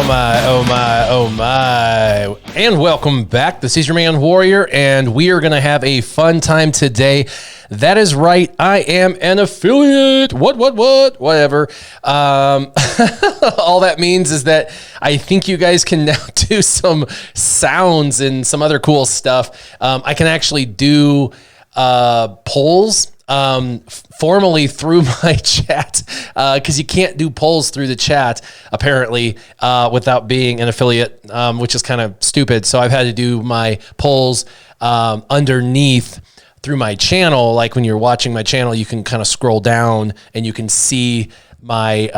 my. And welcome back. This is your man Warrior, and we are going to have a fun time today. That is right. I am an affiliate. Whatever. All that means is that I think you guys can now do some sounds and some other cool stuff. I can actually do polls formally through my chat, because you can't do polls through the chat apparently without being an affiliate, which is kind of stupid. So I've had to do my polls underneath through my channel. Like when you're watching my channel, you can kind of scroll down and you can see my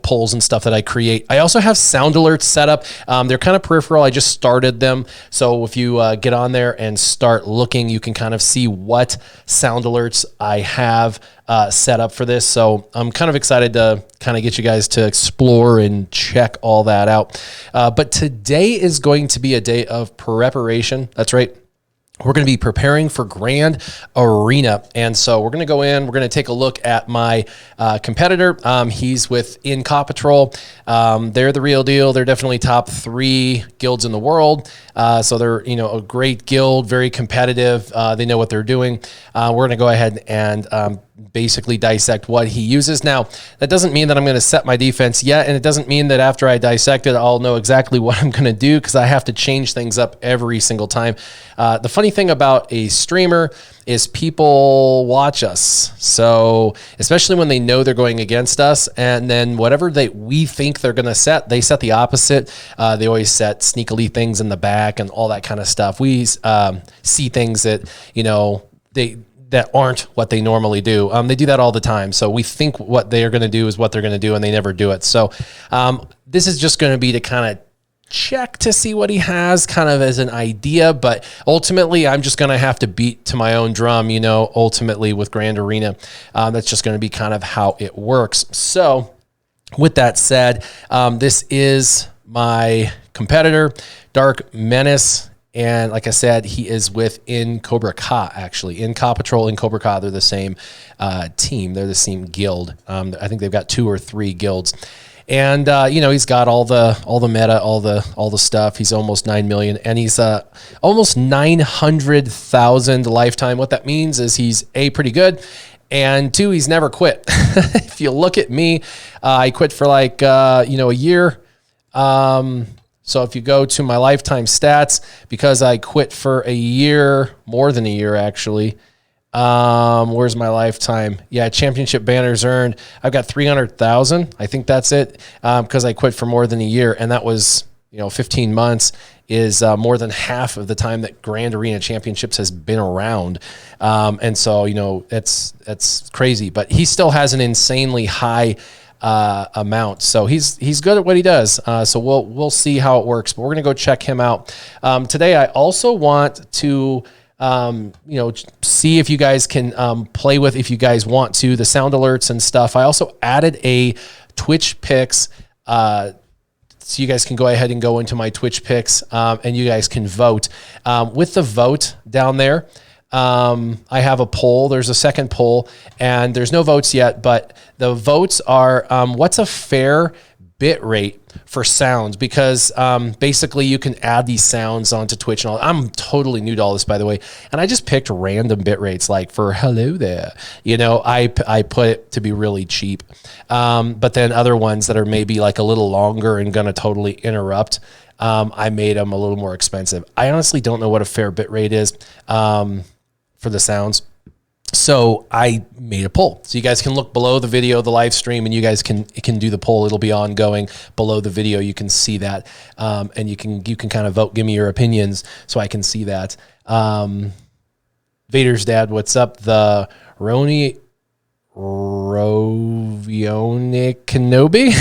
polls and stuff that I create. I also have sound alerts set up. They're kind of peripheral. I just started them. So if you get on there and start looking, you can kind of see what sound alerts I have set up for this. So I'm kind of excited to kind of get you guys to explore and check all that out. But today is going to be a day of preparation. That's right. We're going to be preparing for Grand Arena. And so we're going to go in, we're going to take a look at my competitor. He's with GAC Patrol. They're the real deal. They're definitely top 3 guilds in the world. So they're, a great guild, very competitive. They know what they're doing. We're going to go ahead and basically dissect what he uses. Now, that doesn't mean that I'm going to set my defense yet, and it doesn't mean that after I dissect it, I'll know exactly what I'm going to do, because I have to change things up every single time. The funny thing about a streamer is people watch us. So especially when they know they're going against us, and then whatever we think they're going to set, they set the opposite. They always set sneakily things in the back and all that kind of stuff. We see things that, that aren't what they normally do. They do that all the time. So we think what they are going to do is what they're going to do, and they never do it. So this is just going to be to kind of check to see what he has, kind of as an idea. But ultimately, I'm just going to have to beat to my own drum, ultimately with Grand Arena. That's just going to be kind of how it works. So with that said, this is my competitor, Dark Menace. And like I said, he is within Cobra Ka, actually. GAC Patrol and Cobra Ka, they're the same team. They're the same guild. I think they've got 2 or 3 guilds. And he's got all the meta, all the stuff. He's almost 9 million, and he's almost 900,000 lifetime. What that means is he's pretty good, and 2, he's never quit. If you look at me, I quit for like a year. So if you go to my lifetime stats, because I quit for a year, more than a year actually. Where's my lifetime? Yeah, championship banners earned. I've got 300,000. I think that's it. Because I quit for more than a year, and that was 15 months is more than half of the time that Grand Arena Championships has been around. And so it's crazy, but he still has an insanely high amount. So he's good at what he does. So we'll see how it works, but we're going to go check him out. Today, I also want to, see if you guys can play with, if you guys want to, the sound alerts and stuff. I also added a Twitch picks, so you guys can go ahead and go into my Twitch picks, and you guys can vote. With the vote down there, I have a poll. There's a second poll, and there's no votes yet, but the votes are, what's a fair bit rate for sounds? Because basically you can add these sounds onto Twitch and all. I'm totally new to all this, by the way, and I just picked random bit rates, like for hello there. I put it to be really cheap, but then other ones that are maybe like a little longer and gonna totally interrupt, I made them a little more expensive. I honestly don't know what a fair bit rate is for the sounds. So I made a poll. So you guys can look below the video, the live stream, and you guys can do the poll. It'll be ongoing below the video. You can see that, and you can kind of vote. Give me your opinions so I can see that. Vader's dad, what's up? The Rovionic Kenobi.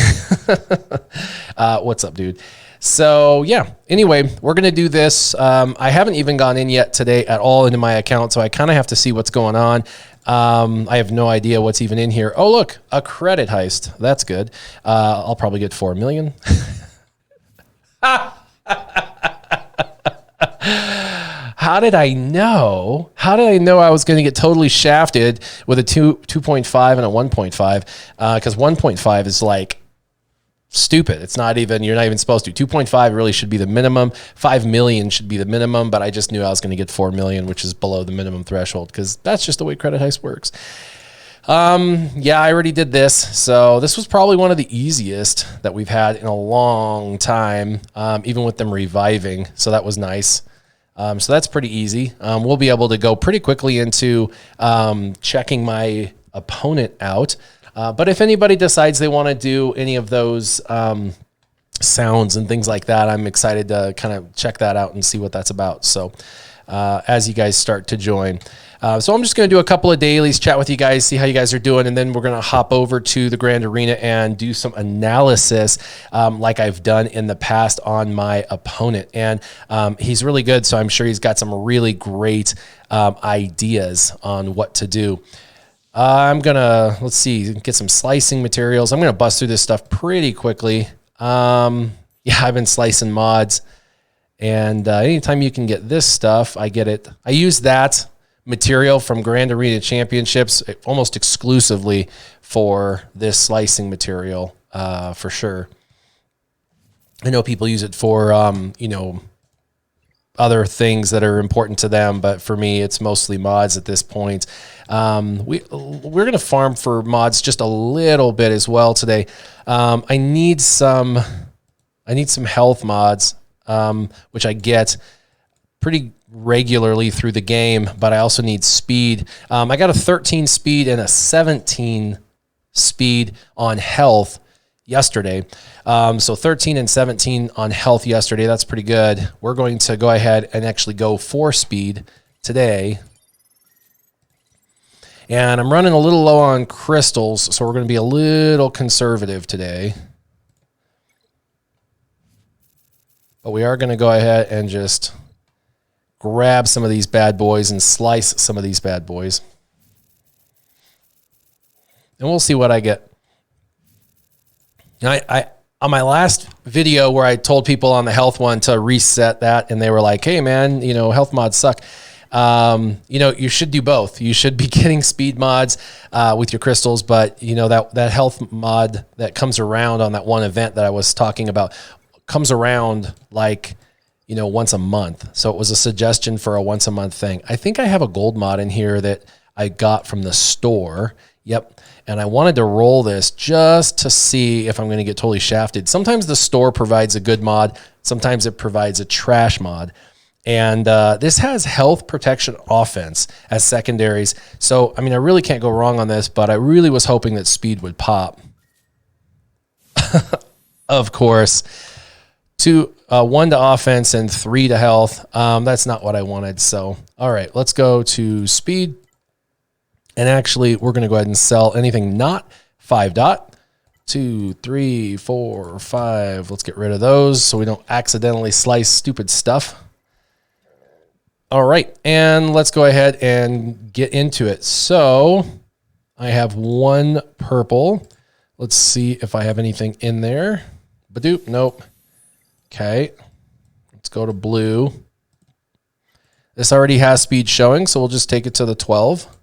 What's up, dude? So yeah, anyway, we're going to do this. I haven't even gone in yet today at all into my account, so I kind of have to see what's going on. I have no idea what's even in here. Oh, look, a credit heist. That's good. I'll probably get 4 million. How did I know? How did I know I was going to get totally shafted with a 2.5 and a 1.5? Because 1.5 is like stupid. It's not even, you're not even supposed to. 2.5 really should be the minimum. 5 million should be the minimum, but I just knew I was going to get 4 million, which is below the minimum threshold because that's just the way Credit Heist works. Yeah, I already did this. So this was probably one of the easiest that we've had in a long time, even with them reviving. So that was nice. So that's pretty easy. We'll be able to go pretty quickly into checking my opponent out. But if anybody decides they want to do any of those sounds and things like that, I'm excited to kind of check that out and see what that's about. So as you guys start to join. So I'm just going to do a couple of dailies, chat with you guys, see how you guys are doing, and then we're going to hop over to the Grand Arena and do some analysis like I've done in the past on my opponent. And he's really good, so I'm sure he's got some really great ideas on what to do. I'm going to, let's see, get some slicing materials. I'm going to bust through this stuff pretty quickly. Yeah, I've been slicing mods. And anytime you can get this stuff, I get it. I use that material from Grand Arena Championships almost exclusively for this slicing material, for sure. I know people use it for, you know, other things that are important to them, but for me, it's mostly mods at this point. We're going to farm for mods just a little bit as well today. I need some health mods, which I get pretty regularly through the game, but I also need speed. I got a 13 speed and a 17 speed on health yesterday. So 13 and 17 on health yesterday. That's pretty good. We're going to go ahead and actually go 4 speed today. And I'm running a little low on crystals, so we're going to be a little conservative today. But we are going to go ahead and just grab some of these bad boys and slice some of these bad boys. And we'll see what I get. I on my last video where I told people on the health one to reset that, and they were like, hey man, you know, health mods suck. You know, you should do both. You should be getting speed mods with your crystals, but you know, that health mod that comes around on that one event that I was talking about comes around like, you know, once a month. So it was a suggestion for a once a month thing. I think I have a gold mod in here that I got from the store. Yep. And I wanted to roll this just to see if I'm going to get totally shafted. Sometimes the store provides a good mod. Sometimes it provides a trash mod. And this has health, protection, offense as secondaries. So, I mean, I really can't go wrong on this, but I really was hoping that speed would pop. Of course. 1 to offense and 3 to health. That's not what I wanted. So, all right, let's go to speed. And actually, we're going to go ahead and sell anything not 5 dot. 2, 3, 4, 5. Let's get rid of those so we don't accidentally slice stupid stuff. All right, and let's go ahead and get into it. So I have 1 purple. Let's see if I have anything in there. Badoop, nope. Okay, let's go to blue. This already has speed showing, so we'll just take it to the 12.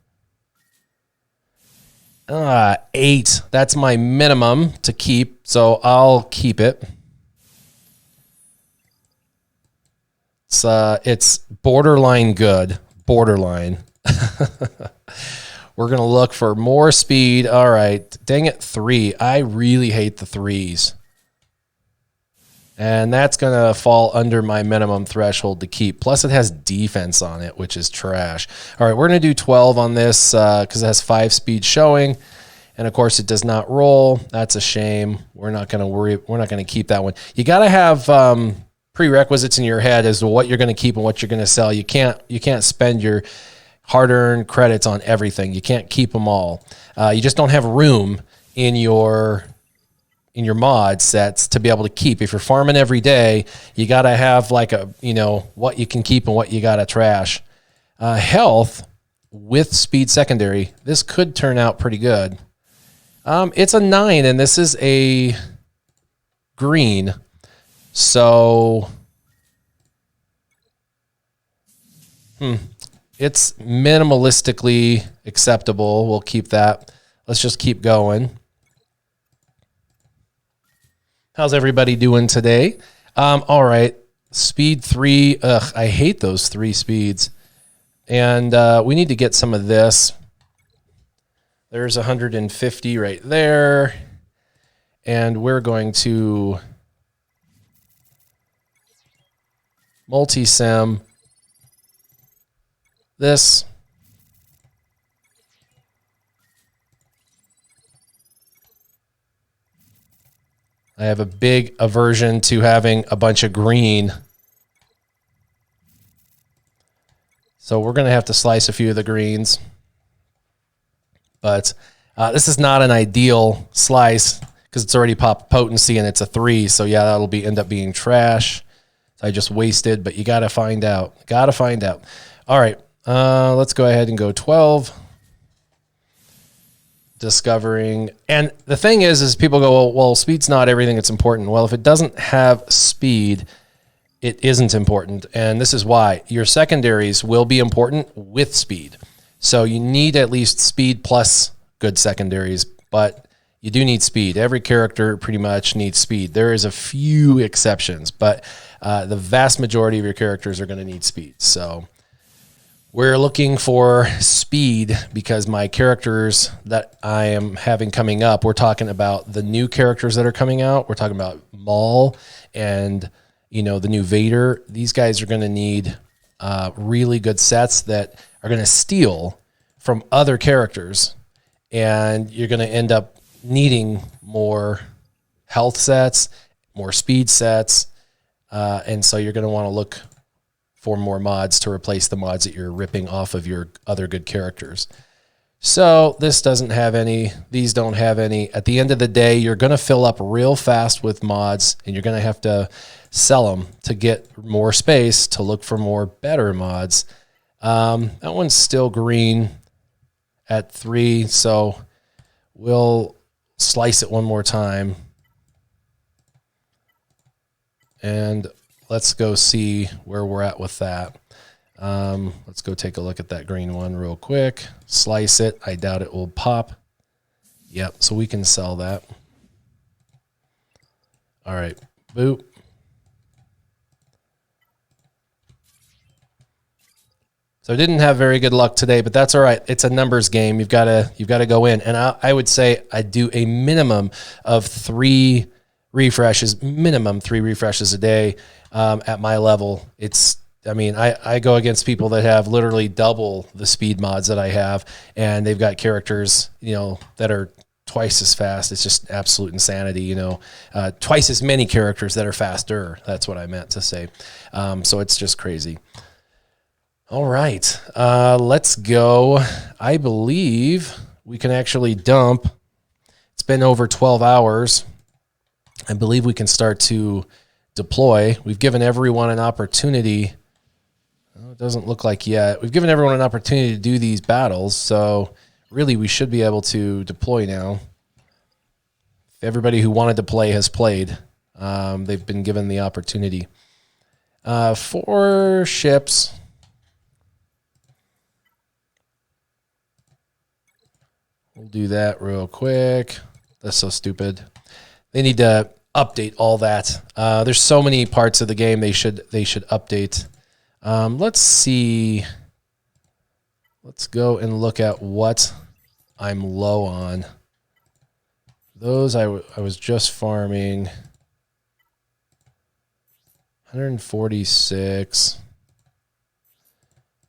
8. That's my minimum to keep, so I'll keep it. It's borderline good. Borderline. We're going to look for more speed. All right. Dang it, 3. I really hate the 3s. And that's going to fall under my minimum threshold to keep. Plus, it has defense on it, which is trash. All right, we're going to do 12 on this because it has 5 speed showing. And, of course, it does not roll. That's a shame. We're not going to worry. We're not going to keep that one. You got to have prerequisites in your head as to what you're going to keep and what you're going to sell. You can't spend your hard-earned credits on everything. You can't keep them all. You just don't have room in your mod sets to be able to keep. If you're farming every day, you got to have like a, you know, what you can keep and what you got to trash. Health with speed secondary, this could turn out pretty good. It's a 9 and this is a green. So it's minimalistically acceptable. We'll keep that. Let's just keep going. How's everybody doing today? All right. Speed 3. Ugh, I hate those 3 speeds. And we need to get some of this. There's 150 right there. And we're going to multi-sim this. I have a big aversion to having a bunch of green. So we're going to have to slice a few of the greens. But this is not an ideal slice because it's already popped potency and it's a 3. So yeah, that'll end up being trash. I just wasted, but you got to find out. Got to find out. All right, let's go ahead and go 12. Discovering. And the thing is people go, well, speed's not everything that's important. Well, if it doesn't have speed, it isn't important. And this is why. Your secondaries will be important with speed. So you need at least speed plus good secondaries, but you do need speed. Every character pretty much needs speed. There is a few exceptions, but the vast majority of your characters are going to need speed. So we're looking for speed because my characters that I am having coming up, we're talking about the new characters that are coming out. We're talking about Maul and, the new Vader. These guys are going to need really good sets that are going to steal from other characters. And you're going to end up needing more health sets, more speed sets. And so you're going to want to look for more mods to replace the mods that you're ripping off of your other good characters. So this doesn't have any, these don't have any. At the end of the day, you're going to fill up real fast with mods and you're going to have to sell them to get more space to look for more better mods. That one's still green at 3. So we'll slice it one more time. And let's go see where we're at with that. Let's go take a look at that green one real quick. Slice it. I doubt it will pop. Yep, so we can sell that. All right, boop. So I didn't have very good luck today, but that's all right. It's a numbers game. You've got to go in. And I would say I do a minimum of 3 refreshes, minimum 3 refreshes a day. At my level, I go against people that have literally double the speed mods that I have, and they've got characters, that are twice as fast. It's just absolute insanity, twice as many characters that are faster. That's what I meant to say. So it's just crazy. All right, let's go. I believe we can actually dump. It's been over 12 hours. I believe we can start to deploy. We've given everyone an opportunity. Oh, it doesn't look like yet. We've given everyone an opportunity to do these battles, so really we should be able to deploy now. Everybody who wanted to play has played. They've been given the opportunity. 4 ships. We'll do that real quick. That's so stupid. They need to update all that. There's so many parts of the game they should update. Let's see. Let's go and look at what I'm low on. Those I was just farming 146,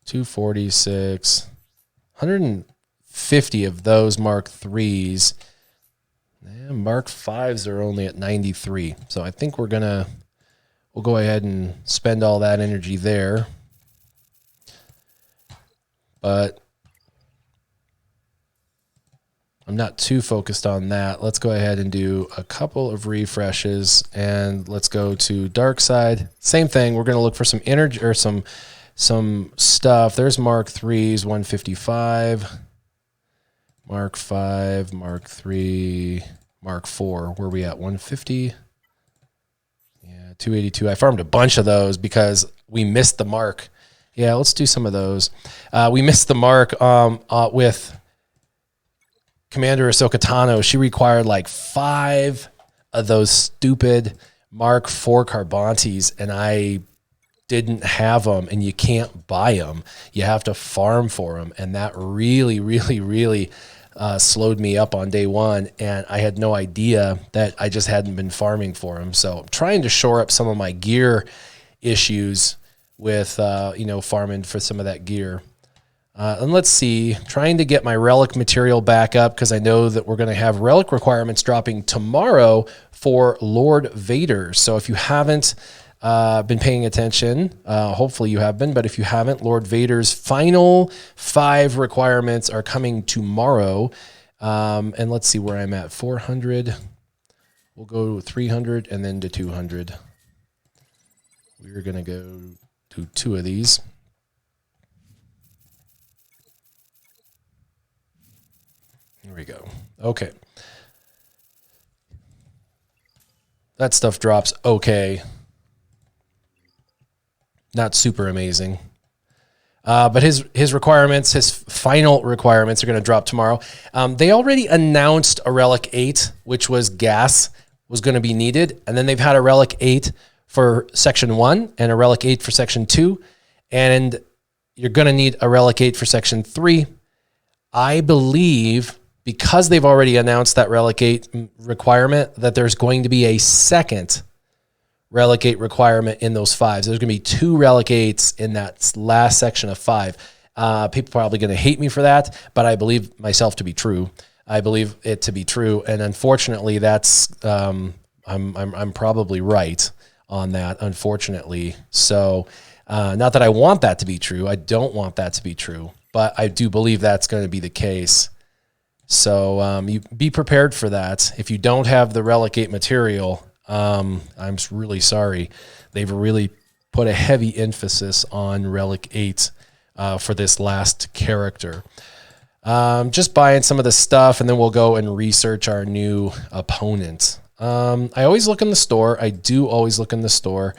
246, 150 of those Mark 3s. Mark 5s are only at 93. So I think we'll go ahead and spend all that energy there. But I'm not too focused on that. Let's go ahead and do a couple of refreshes and let's go to dark side. Same thing. We're going to look for some energy or some stuff. There's Mark 3s, 155, Mark 5, Mark 3, Mark 4, where are we at? 150? Yeah, 282. I farmed a bunch of those because we missed the mark. Yeah, let's do some of those. We missed the mark with Commander Ahsoka Tano. She required like 5 those stupid Mark IV Carbantes, and I didn't have them, and you can't buy them. You have to farm for them. And that really, really, really slowed me up on day one. And I had no idea that I just hadn't been farming for them. So I'm trying to shore up some of my gear issues with, farming for some of that gear. And let's see, trying to get my relic material back up, because I know that we're going to have relic requirements dropping tomorrow for Lord Vader. So if you haven't been paying attention, hopefully you have been, but if you haven't, Lord Vader's final 5 requirements are coming tomorrow. And let's see where I'm at. 400. We'll go to 300 and then to 200. We're going to go to 2 of these. Here we go. Okay. That stuff drops okay. Not super amazing. But his requirements, his final requirements are going to drop tomorrow. They already announced a Relic 8, which was gas, was going to be needed. And then they've had a Relic 8 for Section 1 and a Relic 8 for Section 2. And you're going to need a Relic 8 for Section 3. I believe, because they've already announced that Relic 8 requirement, that there's going to be a second Relic 8 requirement in those 5s. There's going to be 2 Relic 8s in that last section of 5. People are probably going to hate me for that, but I believe myself to be true. I believe it to be true, and unfortunately, that's I'm probably right on that. Unfortunately, so not that I want that to be true. I don't want that to be true, but I do believe that's going to be the case. So you be prepared for that. If you don't have the Relic 8 material, I'm really sorry. They've really put a heavy emphasis on Relic 8 for this last character. Just buying some of the stuff, and then we'll go and research our new opponent. I always look in the store. I do always look in the store.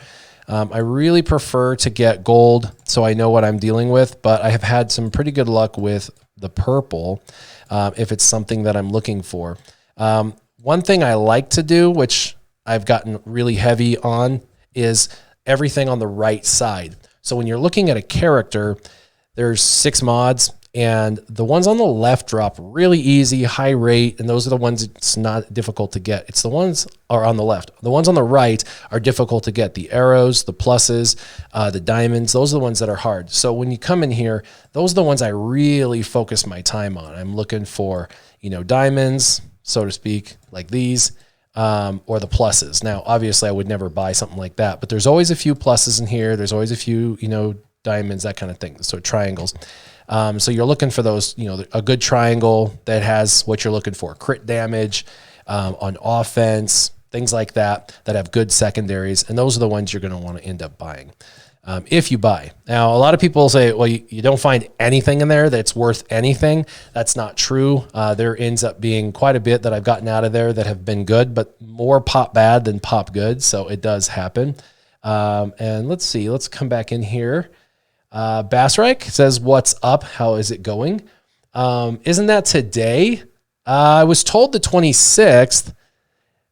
I really prefer to get gold so I know what I'm dealing with, but I have had some pretty good luck with the purple if it's something that I'm looking for. One thing I like to do, which I've gotten really heavy on, is everything on the right side. So when you're looking at a character, there's 6 mods, and the ones on the left drop really easy, high rate, and those are the ones it's not difficult to get. It's the ones are on the left. The ones on the right are difficult to get. The arrows, the pluses, the diamonds, those are the ones that are hard. So when you come in here, those are the ones I really focus my time on. I'm looking for, diamonds, so to speak, like these, or the pluses. Now, obviously, I would never buy something like that, but there's always a few pluses in here. There's always a few, diamonds, that kind of thing. So triangles. So you're looking for those, a good triangle that has what you're looking for: crit damage, on offense, things like that have good secondaries. And those are the ones you're going to want to end up buying. If you buy. Now, a lot of people say, well, you don't find anything in there that's worth anything. That's not true. There ends up being quite a bit that I've gotten out of there that have been good, but more pop bad than pop good. So it does happen. And let's see, let's come back in here. Bassreich says, what's up? How is it going? Isn't that today? I was told the 26th,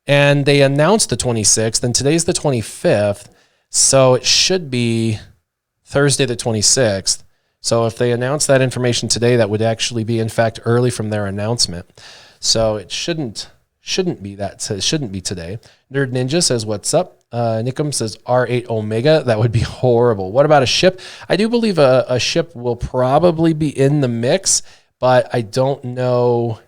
and they announced the 26th, and today's the 25th. So it should be Thursday the 26th. So if they announce that information today, that would actually be, in fact, early from their announcement. So it shouldn't be that. It shouldn't be today. Nerd Ninja says, what's up? Nickam says R8 Omega. That would be horrible. What about a ship? I do believe a ship will probably be in the mix, but I don't know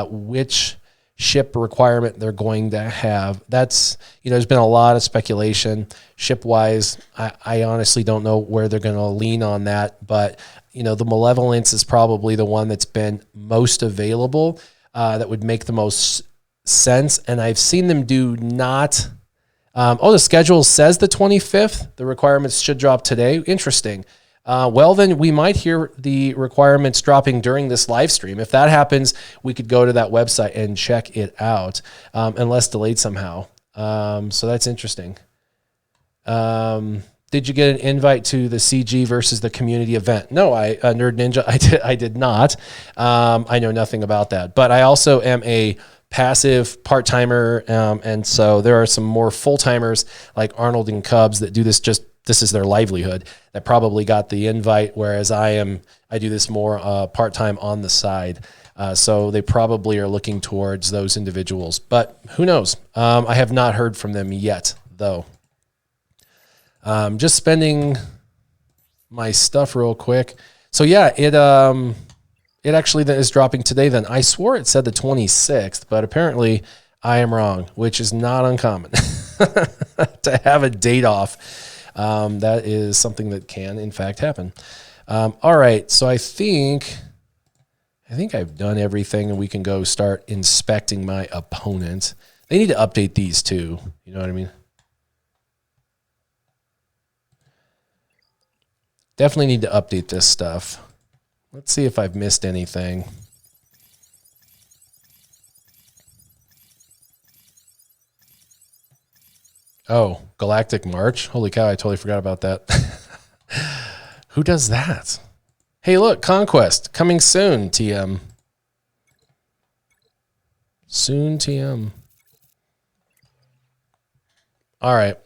which ship requirement they're going to have. That's, there's been a lot of speculation ship-wise. I honestly don't know where they're going to lean on that, but, the Malevolence is probably the one that's been most available, that would make the most sense. And I've seen them do not... the schedule says the 25th. The requirements should drop today. Interesting. Well, then we might hear the requirements dropping during this live stream. If that happens, we could go to that website and check it out, unless delayed somehow. So that's interesting. Did you get an invite to the CG versus the community event? No, Nerd Ninja, I did not. I know nothing about that. But I also am a passive part-timer. And so there are some more full-timers like Arnold and Cubs that do this this is their livelihood, that probably got the invite, whereas I do this more part-time on the side. So they probably are looking towards those individuals, but who knows? I have not heard from them yet, though. Just spending my stuff real quick. So yeah, it actually is dropping today then. I swore it said the 26th, but apparently I am wrong, which is not uncommon to have a date off. That is something that can, in fact, happen. All right, so I think I've done everything, and we can go start inspecting my opponent. They need to update these too. You know what I mean? Definitely need to update this stuff. Let's see if I've missed anything. Oh, Galactic March. Holy cow, I totally forgot about that. Who does that? Hey, look, Conquest coming soon, TM. Soon, TM. All right.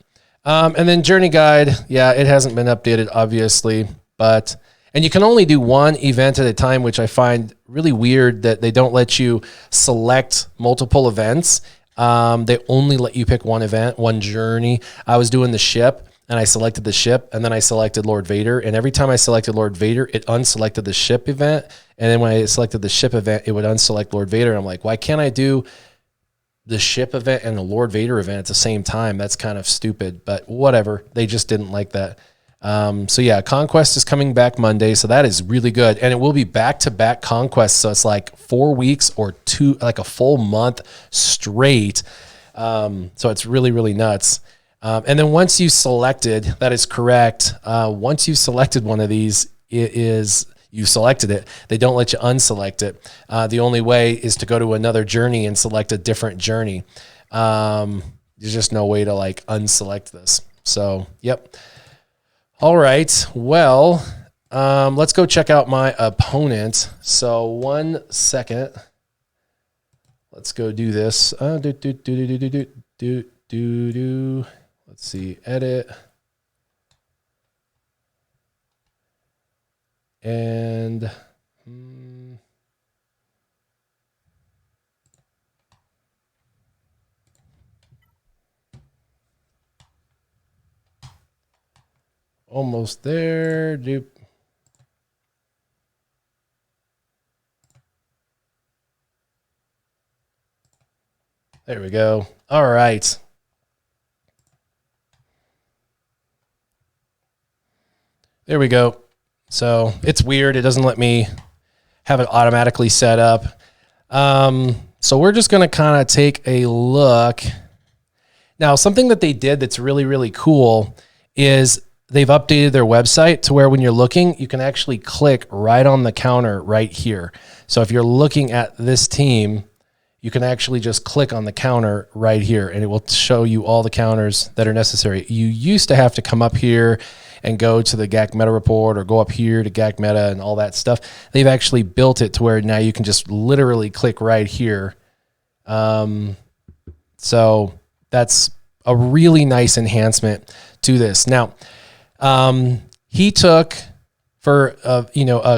And then Journey Guide. Yeah, it hasn't been updated, obviously, and you can only do one event at a time, which I find really weird that they don't let you select multiple events. They only let you pick one event, one journey. I was doing the ship, and I selected the ship, and then I selected Lord Vader. And every time I selected Lord Vader, it unselected the ship event. And then when I selected the ship event, it would unselect Lord Vader. I'm like, why can't I do the ship event and the Lord Vader event at the same time? That's kind of stupid, but whatever. They just didn't like that. So yeah, Conquest is coming back Monday. So that is really good. And it will be back-to-back Conquest. So it's like 4 weeks or like a full month straight. So it's really, really nuts. And then once you selected, that is correct. Once you've selected one of these, you selected it. They don't let you unselect it. The only way is to go to another journey and select a different journey. There's just no way to like unselect this. So, yep. All right. Well, let's go check out my opponent. So 1 second. Let's go do this. Let's see. Edit. And almost there. Dupe. There we go. All right. There we go. So it's weird. It doesn't let me have it automatically set up. So we're just going to kind of take a look. Now, something that they did that's really, really cool is they've updated their website to where when you're looking, you can actually click right on the counter right here. So if you're looking at this team, you can actually just click on the counter right here, and it will show you all the counters that are necessary. You used to have to come up here and go to the GAC Meta Report or go up here to GAC Meta and all that stuff. They've actually built it to where now you can just literally click right here. So that's a really nice enhancement to this. Now, he took for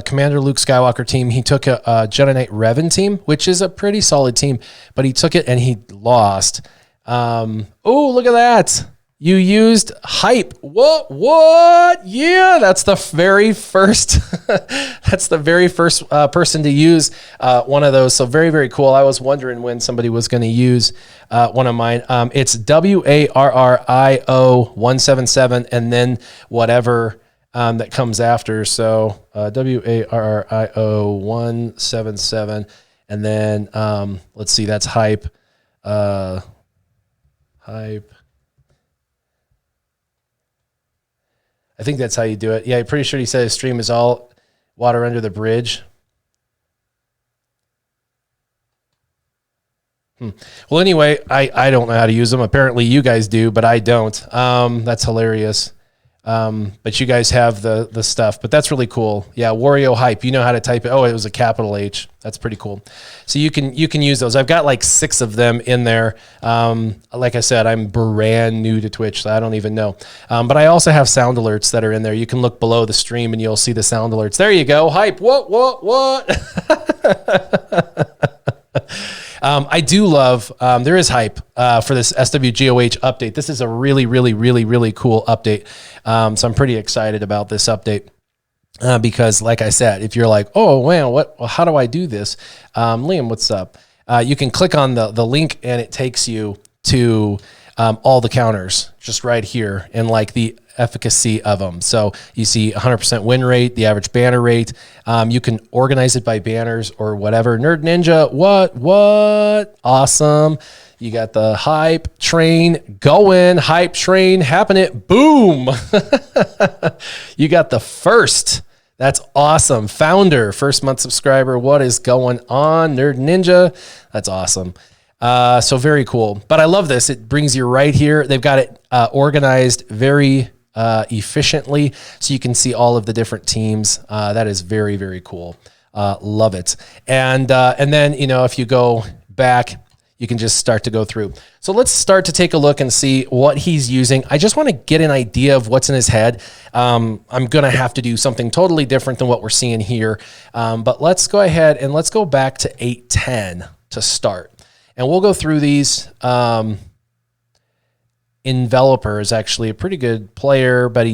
Commander Luke Skywalker team, he took a Jedi Knight Revan team, which is a pretty solid team, but he took it and he lost. Oh, look at that. You used hype. What? Yeah, that's the very first. That's the very first person to use one of those. So very, very cool. I was wondering when somebody was going to use one of mine. It's WARRIO 177, and then whatever that comes after. So WARRIO 177, and then let's see. That's hype. Hype. I think that's how you do it. Yeah, I'm pretty sure he said his stream is all water under the bridge. Well, anyway, I don't know how to use them. Apparently you guys do, but I don't. That's hilarious. But you guys have the stuff, but that's really cool. Yeah. Wario Hype. You know how to type it. Oh, it was a capital H. That's pretty cool. So you can use those. I've got like 6 of them in there. Like I said, I'm brand new to Twitch, so I don't even know. But I also have sound alerts that are in there. You can look below the stream and you'll see the sound alerts. There you go. Hype. What? I do love, there is hype for this SWGOH update. This is a really, really, really, really cool update. So I'm pretty excited about this update because like I said, if you're like, oh, man, how do I do this? Liam, what's up? You can click on the link and it takes you to all the counters just right here and like the efficacy of them. So you see 100% win rate, the average banner rate. You can organize it by banners or whatever. Nerd Ninja, what? Awesome. You got the hype train going, hype train happening. Boom. You got the first. That's awesome. Founder, first month subscriber. What is going on? Nerd Ninja. That's awesome. So very cool. But I love this. It brings you right here. They've got it organized very efficiently, so you can see all of the different teams. That is very, very cool. Love it. And then, if you go back, you can just start to go through. So let's start to take a look and see what he's using. I just want to get an idea of what's in his head. I'm going to have to do something totally different than what we're seeing here. But let's go ahead and let's go back to 810 to start. And we'll go through these. Enveloper is actually a pretty good player, but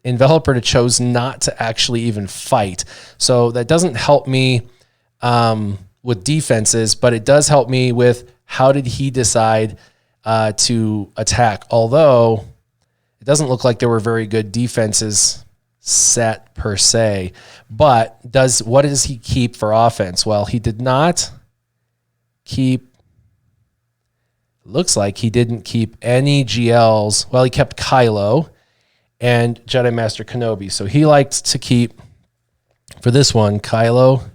Enveloper chose not to actually even fight. So that doesn't help me with defenses, but it does help me with how did he decide to attack. Although it doesn't look like there were very good defenses set per se, but what does he keep for offense? Well, he did not keep. Looks like he didn't keep any GLs. Well, he kept Kylo and Jedi Master Kenobi. So he liked to keep, for this one, Kylo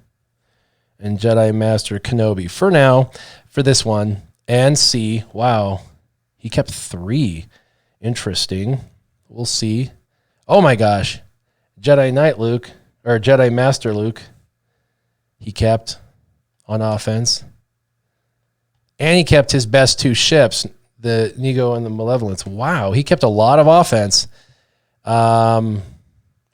and Jedi Master Kenobi. For now, for this one, and C, wow, he kept 3. Interesting. We'll see. Oh my gosh. Jedi Knight Luke, or Jedi Master Luke, he kept on offense. And he kept his best 2 ships, the Nego and the Malevolence. Wow, he kept a lot of offense.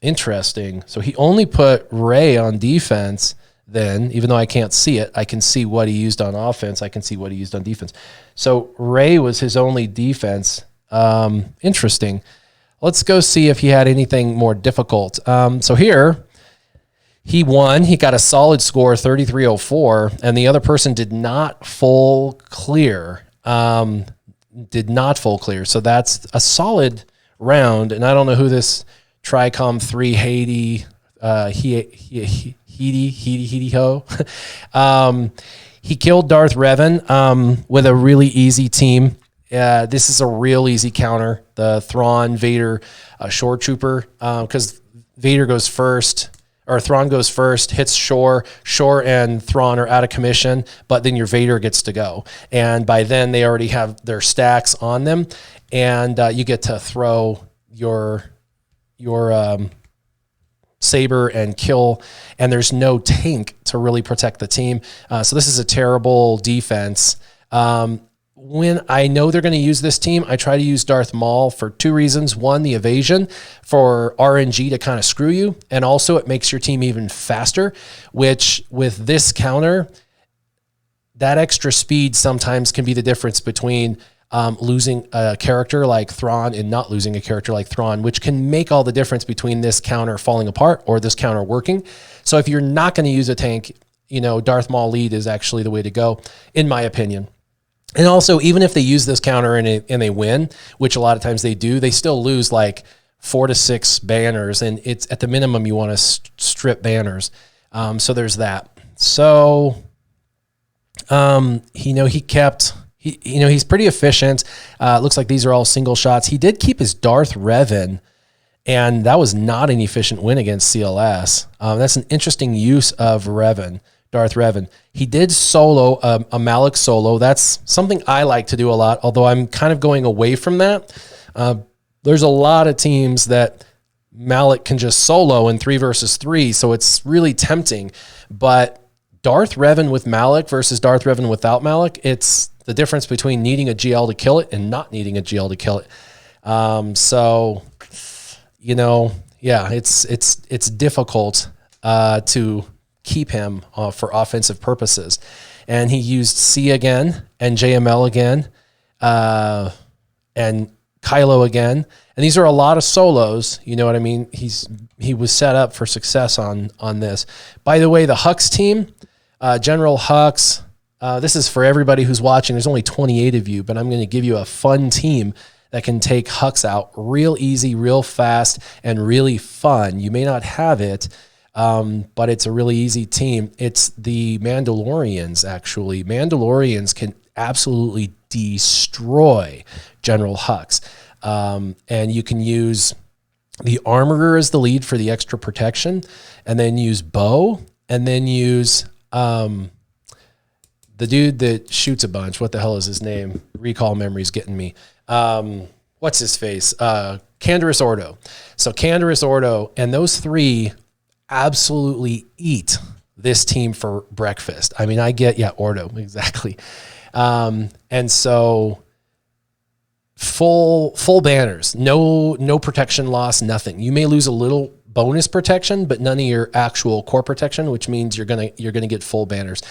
Interesting. So he only put Rey on defense then, even though I can't see it. I can see what he used on offense. I can see what he used on defense. So Rey was his only defense. Interesting. Let's go see if he had anything more difficult. So here, he won. He got a solid score, 3304, and the other person did not full clear. So that's a solid round. And I don't know who this Tricom 3 Haiti ho. He killed Darth Revan with a really easy team. This is a real easy counter. The Thrawn Vader Shore Trooper, because Vader goes first. Or Thrawn goes first, hits Shore. Shore and Thrawn are out of commission, but then your Vader gets to go. And by then, they already have their stacks on them, and you get to throw your saber and kill, and there's no tank to really protect the team. So this is a terrible defense. When I know they're going to use this team, I try to use Darth Maul for 2 reasons. One, the evasion for RNG to kind of screw you. And also it makes your team even faster, which with this counter, that extra speed sometimes can be the difference between losing a character like Thrawn and not losing a character like Thrawn, which can make all the difference between this counter falling apart or this counter working. So if you're not going to use a tank, Darth Maul lead is actually the way to go, in my opinion. And also, even if they use this counter and they win, which a lot of times they do, they still lose like 4 to 6 banners. And it's at the minimum, you want to strip banners. So there's that. So, he kept, he's pretty efficient. Looks like these are all single shots. He did keep his Darth Revan, and that was not an efficient win against CLS. That's an interesting use of Darth Revan. He did solo a Malak solo. That's something I like to do a lot, although I'm kind of going away from that. there's a lot of teams that Malak can just solo in 3 versus 3, so it's really tempting. But Darth Revan with Malak versus Darth Revan without Malak, it's the difference between needing a GL to kill it and not needing a GL to kill it. So, you know, yeah, it's difficult to keep him for offensive purposes. And he used C again and JML again and Kylo again. And these are a lot of solos, you know what I mean? He was set up for success on this. By the way, the Hux team, General Hux, this is for everybody who's watching. There's only 28 of you, but I'm going to give you a fun team that can take Hux out real easy, real fast, and really fun. You may not have it, but it's a really easy team. It's the Mandalorians, actually. Mandalorians can absolutely destroy General Hux. And you can use the Armorer as the lead for the extra protection, and then use Bo, and then use the dude that shoots a bunch. What the hell is his name? Recall memory's getting me. What's his face? Canderous Ordo. So Canderous Ordo, and those three absolutely eat this team for breakfast. I mean, Ordo, exactly. And so full banners, no protection loss, nothing. You may lose a little bonus protection, but none of your actual core protection, which means you're gonna get full banners.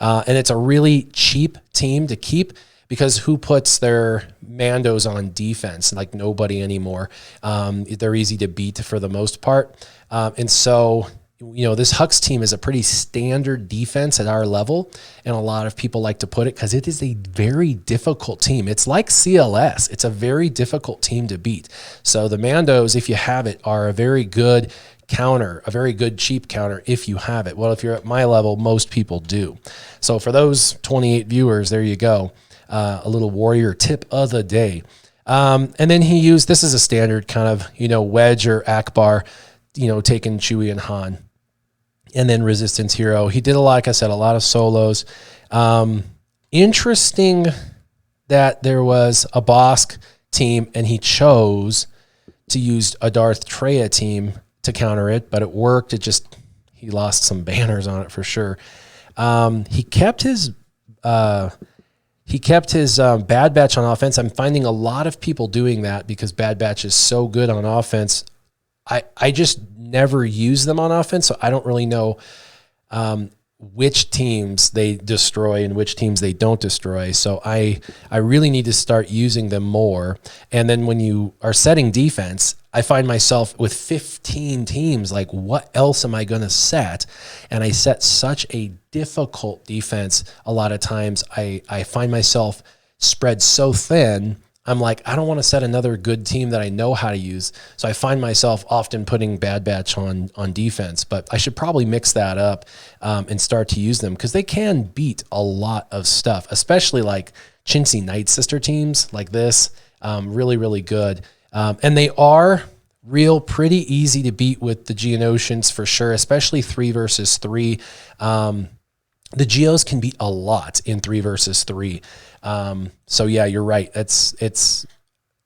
And it's a really cheap team to keep because who puts their Mandos on defense? Like nobody anymore. They're easy to beat for the most part. And so, you know, this Hux team is a pretty standard defense at our level, and a lot of people like to put it because it is a very difficult team. It's like CLS. It's a very difficult team to beat. So the Mandos, if you have it, are a very good counter, a very good cheap counter if you have it. Well, if you're at my level, most people do. So for those 28 viewers, there you go. A little warrior tip of the day. And then he used, this is a standard kind of, you know, Wedge or Akbar, you know, taking Chewie and Han. And then Resistance Hero. He did, like I said, a lot of solos. Interesting that there was a Bosk team and he chose to use a Darth Treya team to counter it, but it worked. He lost some banners on it for sure. He kept his Bad Batch on offense. I'm finding a lot of people doing that because Bad Batch is so good on offense. I just never use them on offense, so I don't really know which teams they destroy and which teams they don't destroy. So I really need to start using them more. And then when you are setting defense, I find myself with 15 teams, like what else am I going to set? And I set such a difficult defense. A lot of times I find myself spread so thin. I'm like, I don't want to set another good team that I know how to use. So I find myself often putting Bad Batch on defense, but I should probably mix that up and start to use them because they can beat a lot of stuff, especially like chintzy Night Sister teams like this. Really, really good. And they are pretty easy to beat with the Geonosians for sure, especially 3 versus 3. The Geos can beat a lot in 3 versus 3. So yeah, you're right. It's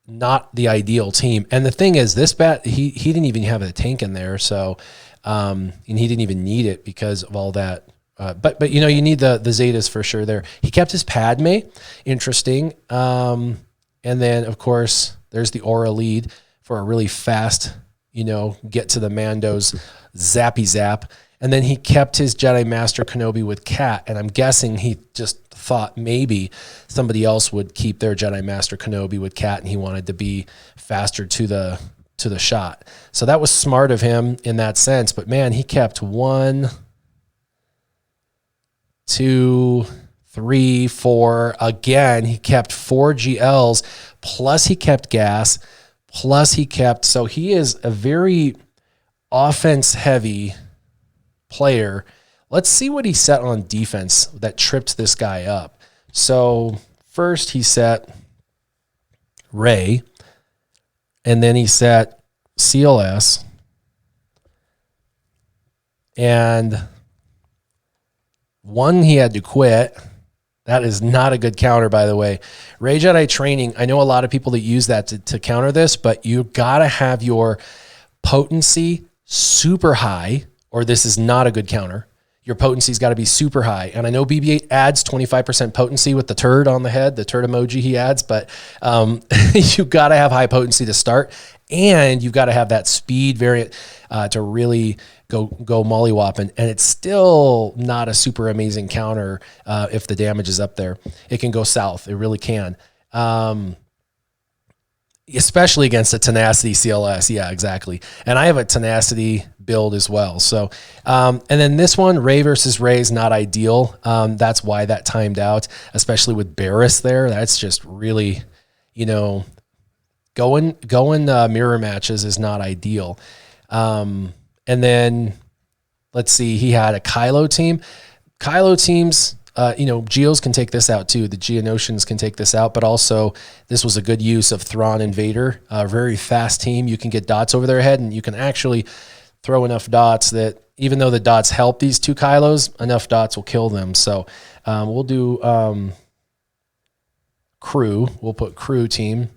not the ideal team. And the thing is, this bat, he didn't even have a tank in there. So, and he didn't even need it because of all that. But you know, you need the Zetas for sure there. He kept his Padme, interesting. And then of course there's the Aura lead for a really fast, you know, get to the Mandos, zappy zap. And then he kept his Jedi Master Kenobi with Cat, and I'm guessing he just thought maybe somebody else would keep their Jedi Master Kenobi with Cat, and he wanted to be faster to the shot. So that was smart of him in that sense. But man, he kept 1, 2, 3, 4. Again, he kept 4 GLs, plus he kept gas, plus he kept. So he is a very offense heavy player. Let's see what he set on defense that tripped this guy up. So first he set Rey, and then he set CLS, and one he had to quit, That is not a good counter, by the way. Ray Jedi training, I know a lot of people that use that to counter this, but you got to have your potency super high, or this is not a good counter. Your potency's got to be super high. And I know BB-8 adds 25% potency with the turd on the head, the turd emoji he adds, but you got to have high potency to start, and you've got to have that speed variant to really go mollywhopping. And it's still not a super amazing counter if the damage is up there. It can go south. It really can. Especially against a tenacity CLS. Yeah, exactly. And I have a tenacity build as well. So, and then this one, Ray versus Ray, is not ideal. That's why that timed out, especially with Barris there. That's just really, you know, going mirror matches is not ideal. And then let's see, he had a Kylo team. Kylo teams, you know, Geos can take this out too. The Geonosians can take this out, but also this was a good use of Thrawn and Vader. A very fast team. You can get dots over their head, and you can actually throw enough dots that even though the dots help these two Kylos, enough dots will kill them. So we'll do crew. We'll put crew team.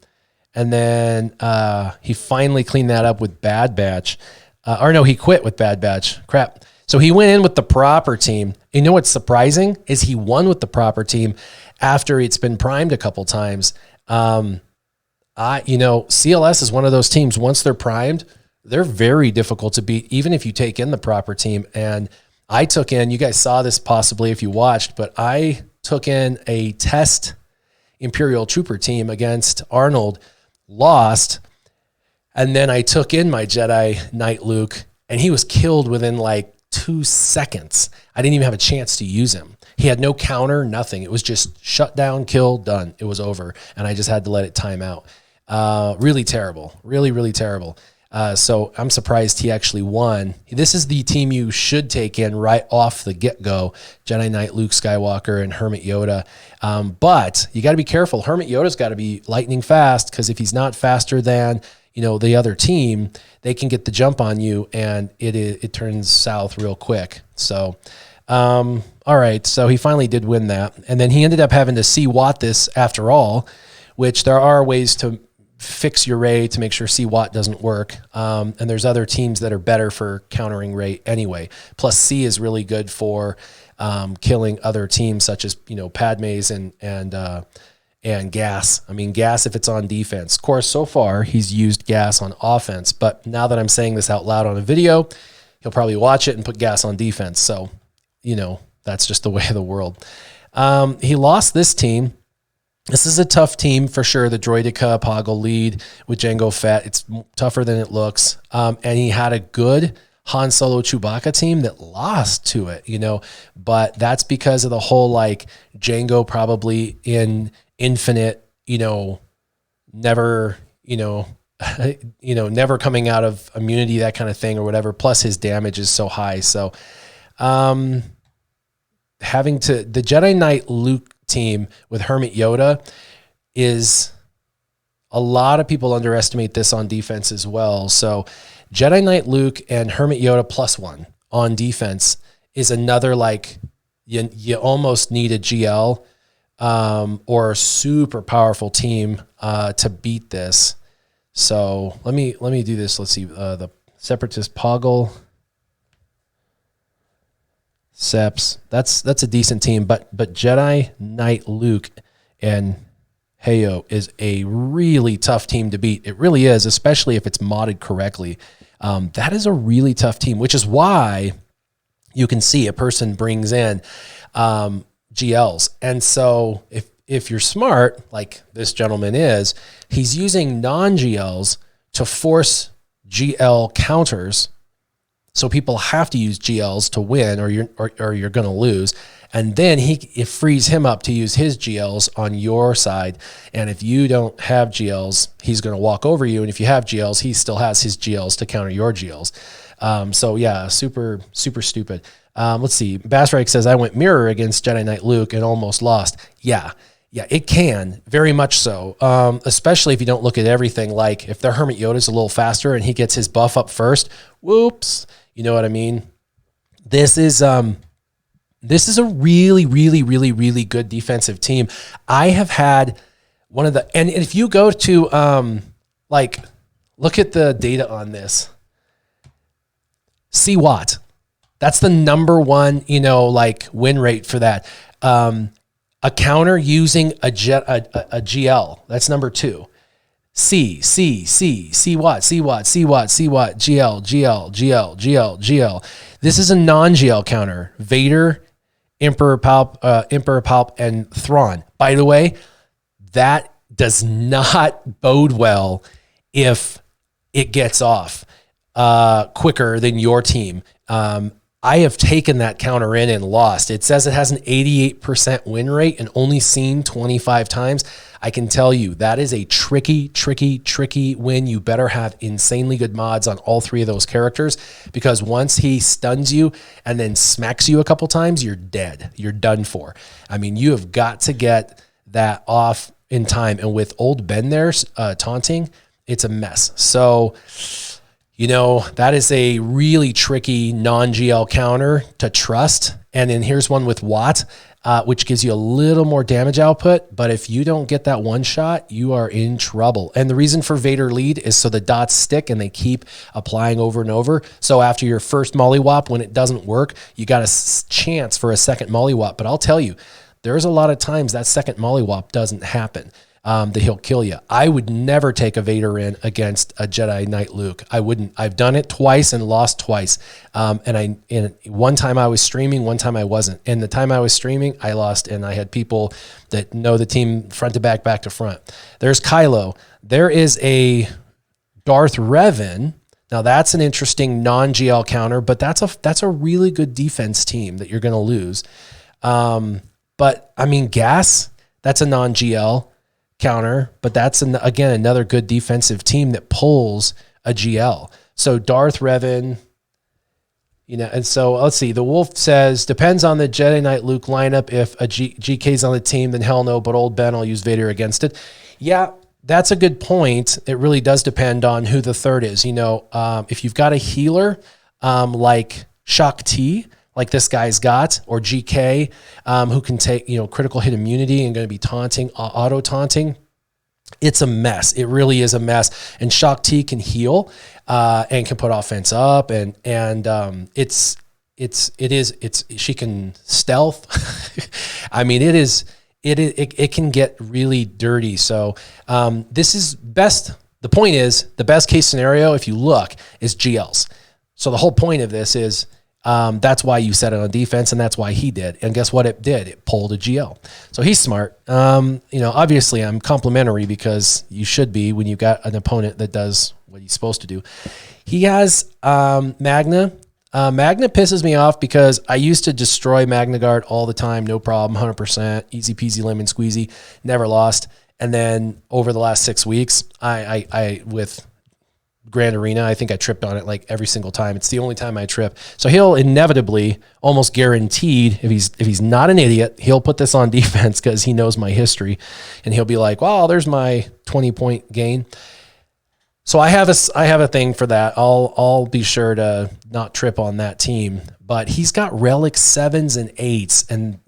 And then he finally cleaned that up with Bad Batch. Or no, he quit with Bad Batch. Crap. So he went in with the proper team. You know what's surprising is he won with the proper team after it's been primed a couple times. You know, CLS is one of those teams. Once they're primed, they're very difficult to beat, even if you take in the proper team. And I took in, you guys saw this possibly if you watched, but I took in a test Imperial Trooper team against Arnold, lost, and then I took in my Jedi Knight Luke, and he was killed within like 2 seconds. I didn't even have a chance to use him. He had no counter, nothing. It was just shut down, kill, done. It was over. And I just had to let it time out. Really terrible. Really, really terrible. So I'm surprised he actually won. This is the team you should take in right off the get-go. Jedi Knight, Luke Skywalker, and Hermit Yoda. But you got to be careful. Hermit Yoda's got to be lightning fast, because if he's not faster than, you know, the other team, they can get the jump on you, and it turns south real quick. So, all right. So he finally did win that. And then he ended up having to C-Watt this after all, which there are ways to fix your Ray to make sure C-Watt doesn't work. And there's other teams that are better for countering Ray anyway. Plus C is really good for killing other teams such as, you know, Padme's and Gas. I mean, Gas if it's on defense. Of course, so far he's used Gas on offense, but now that I'm saying this out loud on a video, he'll probably watch it and put Gas on defense. So, you know, that's just the way of the world. He lost this team. This is a tough team for sure. The Droideka Poggle lead with Jango Fett. It's tougher than it looks. And he had a good Han Solo Chewbacca team that lost to it, you know, but that's because of the whole, like, Jango probably in infinite, you know, never, you know, never coming out of immunity, that kind of thing or whatever. Plus his damage is so high. So, having to, the Jedi Knight Luke team with Hermit Yoda is, a lot of people underestimate this on defense as well. So Jedi Knight Luke and Hermit Yoda +1 on defense is another, like, you almost need a GL or a super powerful team to beat this. So let me do this. Let's see, the Separatist Poggle, Seps. That's a decent team, but Jedi Knight Luke and Heyo is a really tough team to beat. It really is, especially if it's modded correctly. That is a really tough team, which is why you can see a person brings in GLs. And so if you're smart, like this gentleman is, he's using non-GLs to force GL counters. So people have to use GLs to win, or you're going to lose. And then it frees him up to use his GLs on your side. And if you don't have GLs, he's going to walk over you. And if you have GLs, he still has his GLs to counter your GLs. So yeah, super, super stupid. Let's see. Bassreich says, I went mirror against Jedi Knight Luke and almost lost. Yeah, it can, very much so. Especially if you don't look at everything. Like if the Hermit Yoda's a little faster and he gets his buff up first, whoops. You know what I mean? This is This is a really, really, really, really good defensive team. I have had one of the, and if you go to look at the data on this, see what, that's the number one, win rate for that. A counter using a GL, that's number 2. C what, GL. This is a non-GL counter. Vader, Emperor Palp, and Thrawn. By the way, that does not bode well if it gets off quicker than your team. I have taken that counter in and lost. It says it has an 88% win rate and only seen 25 times. I can tell you that is a tricky win. You better have insanely good mods on all 3 of those characters, because once he stuns you and then smacks you a couple times, you're dead. You're done for. I mean, you have got to get that off in time. And with old Ben there taunting, it's a mess. So, that is a really tricky non-GL counter to trust. And then here's one with Watt, which gives you a little more damage output. But if you don't get that one shot, you are in trouble. And the reason for Vader lead is so the dots stick and they keep applying over and over. So after your first mollywop, when it doesn't work, you got a chance for a second mollywop. But I'll tell you, there's a lot of times that second mollywop doesn't happen. That he'll kill you. I would never take a Vader in against a Jedi Knight Luke. I wouldn't. I've done it twice and lost twice. And one time I was streaming, one time I wasn't. And the time I was streaming, I lost, and I had people that know the team front to back, back to front. There's Kylo. There is a Darth Revan. Now that's an interesting non-GL counter, but that's a really good defense team that you're going to lose. But I mean, GAC, that's a non-GL counter, but that's again another good defensive team that pulls a GL. So Darth Revan, and so let's see. The Wolf says depends on the Jedi Knight Luke lineup. If a GK's on the team, then hell no. But old Ben, I'll use Vader against it. Yeah, that's a good point. It really does depend on who the third is. If you've got a healer like Shak T, like this guy's got, or GK, who can take, critical hit immunity and going to be taunting, auto taunting, it's a mess. It really is a mess. And Shak T can heal and can put offense up, and she can stealth. I mean, it can get really dirty. So this is best. The point is, the best case scenario, if you look, is GLs. So the whole point of this is, that's why you set it on defense, and that's why he did. And guess what it did? It pulled a GL. So he's smart. Obviously I'm complimentary, because you should be when you've got an opponent that does what he's supposed to do. He has Magna. Magna pisses me off because I used to destroy Magna Guard all the time, no problem, 100%, easy peasy lemon squeezy, never lost. And then over the last 6 weeks, I with Grand Arena, I think I tripped on it like every single time. It's the only time I trip. So he'll inevitably, almost guaranteed, if he's not an idiot, he'll put this on defense because he knows my history, and he'll be like, "Wow, there's my 20-point gain." So I have a thing for that. I'll be sure to not trip on that team. But he's got relic 7s and 8s, and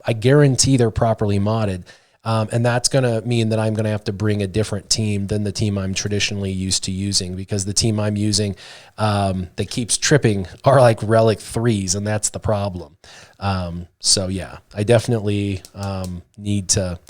I guarantee they're properly modded. And that's going to mean that I'm going to have to bring a different team than the team I'm traditionally used to using, because the team I'm using that keeps tripping are like relic 3s, and that's the problem. So yeah, I definitely need to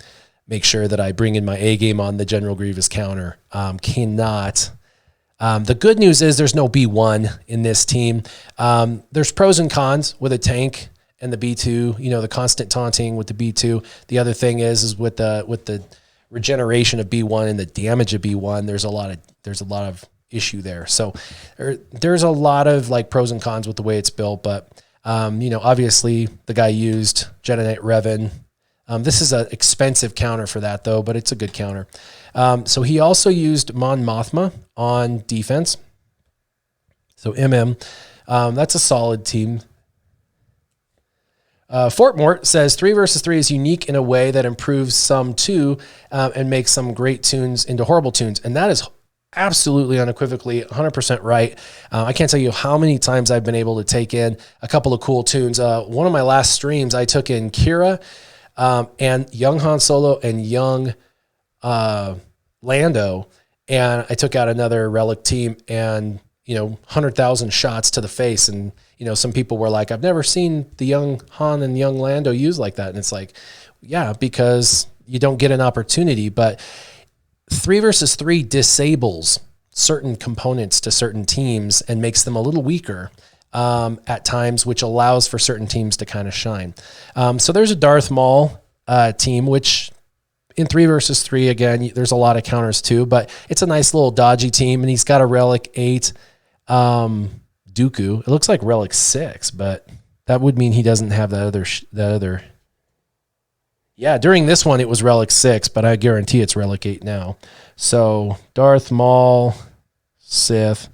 make sure that I bring in my A game on the General Grievous counter. The good news is there's no B1 in this team. There's pros and cons with a tank and the B2, the constant taunting with the B2. The other thing is with the regeneration of B1 and the damage of B1, there's a lot of issue there. So there's a lot of like pros and cons with the way it's built. But obviously the guy used Jedi Knight Revan. This is an expensive counter for that though, but it's a good counter. So he also used Mon Mothma on defense. So MM, that's a solid team. Fort Mort says 3 versus 3 is unique in a way that improves some too, and makes some great tunes into horrible tunes. And that is absolutely unequivocally 100% right. I can't tell you how many times I've been able to take in a couple of cool tunes. One of my last streams, I took in Kira and young Han Solo and young Lando, and I took out another relic team and, 100,000 shots to the face. And, some people were like, I've never seen the young Han and young Lando used like that. And it's like, yeah, because you don't get an opportunity. But 3 versus 3 disables certain components to certain teams and makes them a little weaker at times, which allows for certain teams to kind of shine. So there's a Darth Maul team, which in 3 versus 3, again, there's a lot of counters too, but it's a nice little dodgy team, and he's got a Relic 8 Dooku. It looks like Relic 6, but that would mean he doesn't have that other. Yeah, during this one, it was Relic 6, but I guarantee it's Relic 8 now. So Darth Maul, Sith.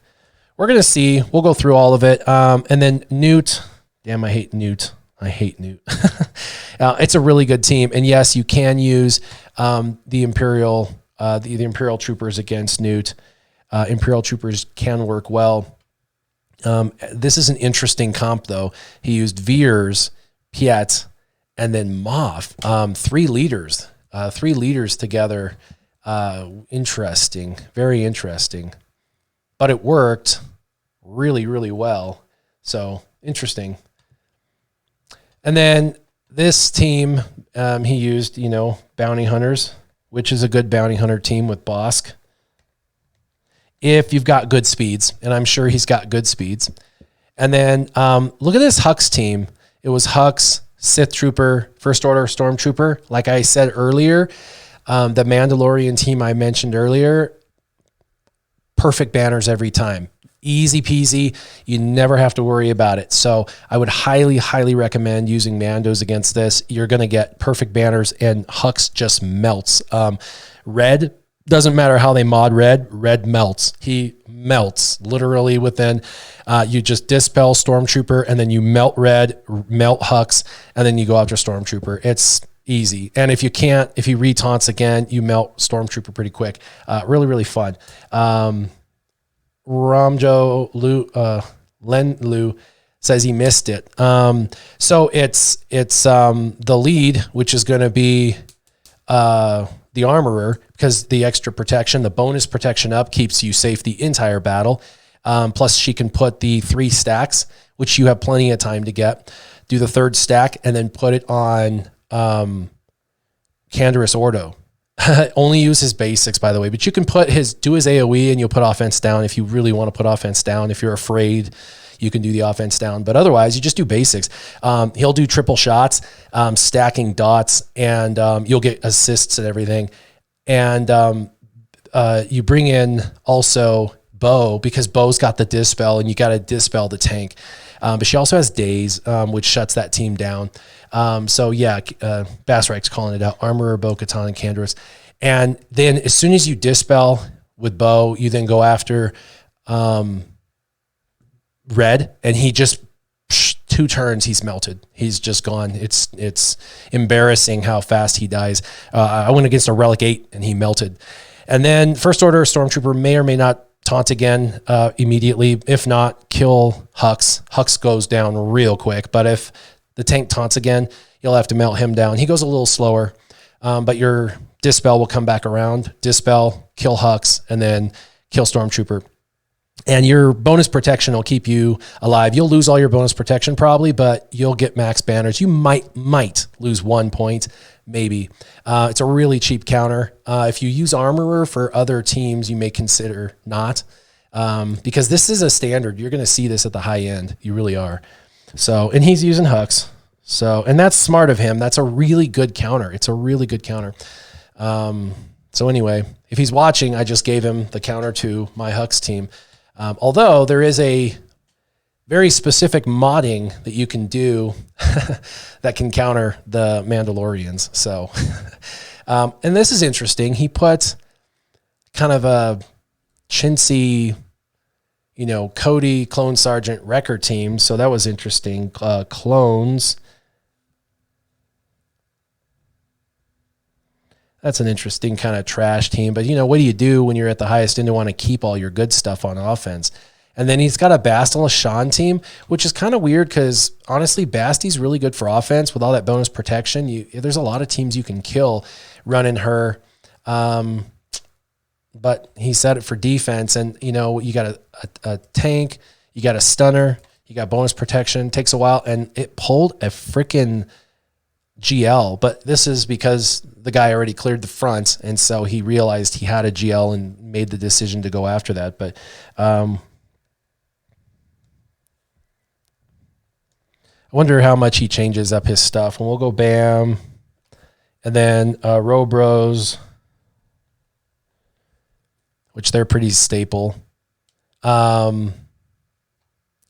We're going to see. We'll go through all of it. And then Newt. Damn, I hate Newt. It's a really good team. And yes, you can use the Imperial Troopers against Newt. Imperial Troopers can work well. This is an interesting comp, though. He used Veers, Piet, and then Moff. 3 leaders. 3 leaders together. Interesting. Very interesting. But it worked really, really well. So, interesting. And then this team, he used, bounty hunters, which is a good bounty hunter team with Bosk. If you've got good speeds, and I'm sure he's got good speeds. And then look at this Hux team. It was Hux, Sith Trooper, First Order Stormtrooper. Like I said earlier, the Mandalorian team I mentioned earlier, perfect banners every time. Easy peasy. You never have to worry about it. So I would highly, highly recommend using Mandos against this. You're going to get perfect banners, and Hux just melts. Red, doesn't matter how they mod Red melts. He melts literally within, you just dispel Stormtrooper, and then you melt Red, melt Hux, and then you go after Stormtrooper. It's easy. And if he re-taunts again, you melt Stormtrooper pretty quick. Really, really fun. Len Lu says he missed it. So it's the lead, which is going to be the armorer, because the extra protection, the bonus protection up keeps you safe the entire battle. Plus she can put the 3 stacks, which you have plenty of time to get. Do the 3rd stack and then put it on Canderous Ordo. Only use his basics, by the way, but you can do his AoE and you'll put offense down if you really want to put offense down. If you're afraid, you can do the offense down, but otherwise you just do basics. He'll do triple shots, stacking dots, and you'll get assists and everything. And you bring in also Bo, because Bo's got the dispel, and you got to dispel the tank. But she also has Daze, which shuts that team down. So yeah, Bassreik's calling it out. Armorer, Bo-Katan, and Canderous. And then as soon as you dispel with Bo, you then go after Red, and he just 2 turns, he's melted. He's just gone. It's embarrassing how fast he dies. I went against a Relic 8, and he melted. And then First Order Stormtrooper may or may not taunt again immediately. If not, kill Hux. Hux goes down real quick. But if the tank taunts again, you'll have to melt him down. He goes a little slower, but your Dispel will come back around. Dispel, kill Hux, and then kill Stormtrooper. And your bonus protection will keep you alive. You'll lose all your bonus protection probably, but you'll get max banners. You might lose 1 point, maybe. It's a really cheap counter. If you use Armorer for other teams, you may consider not, because this is a standard. You're going to see this at the high end. You really are. So, and he's using Hux. So, and that's smart of him. That's a really good counter. It's a really good counter. So anyway, if he's watching, I just gave him the counter to my Hux team. Although there is a very specific modding that you can do that can counter the Mandalorians. So, and this is interesting. He put kind of a chintzy, Cody Clone Sergeant Wrecker team. So that was interesting. Clones. that's an interesting kind of trash team. But, what do you do when you're at the highest end to want to keep all your good stuff on offense? And then he's got a Bastille LaShawn team, which is kind of weird because, honestly, Basty's really good for offense with all that bonus protection. There's a lot of teams you can kill running her. But he set it for defense. And, you got a tank, you got a stunner, you got bonus protection. It takes a while. And it pulled a freaking GL. But this is because the guy already cleared the front. And so he realized he had a GL and made the decision to go after that. But, I wonder how much he changes up his stuff. And we'll go Bam. And then Robros, which they're pretty staple. And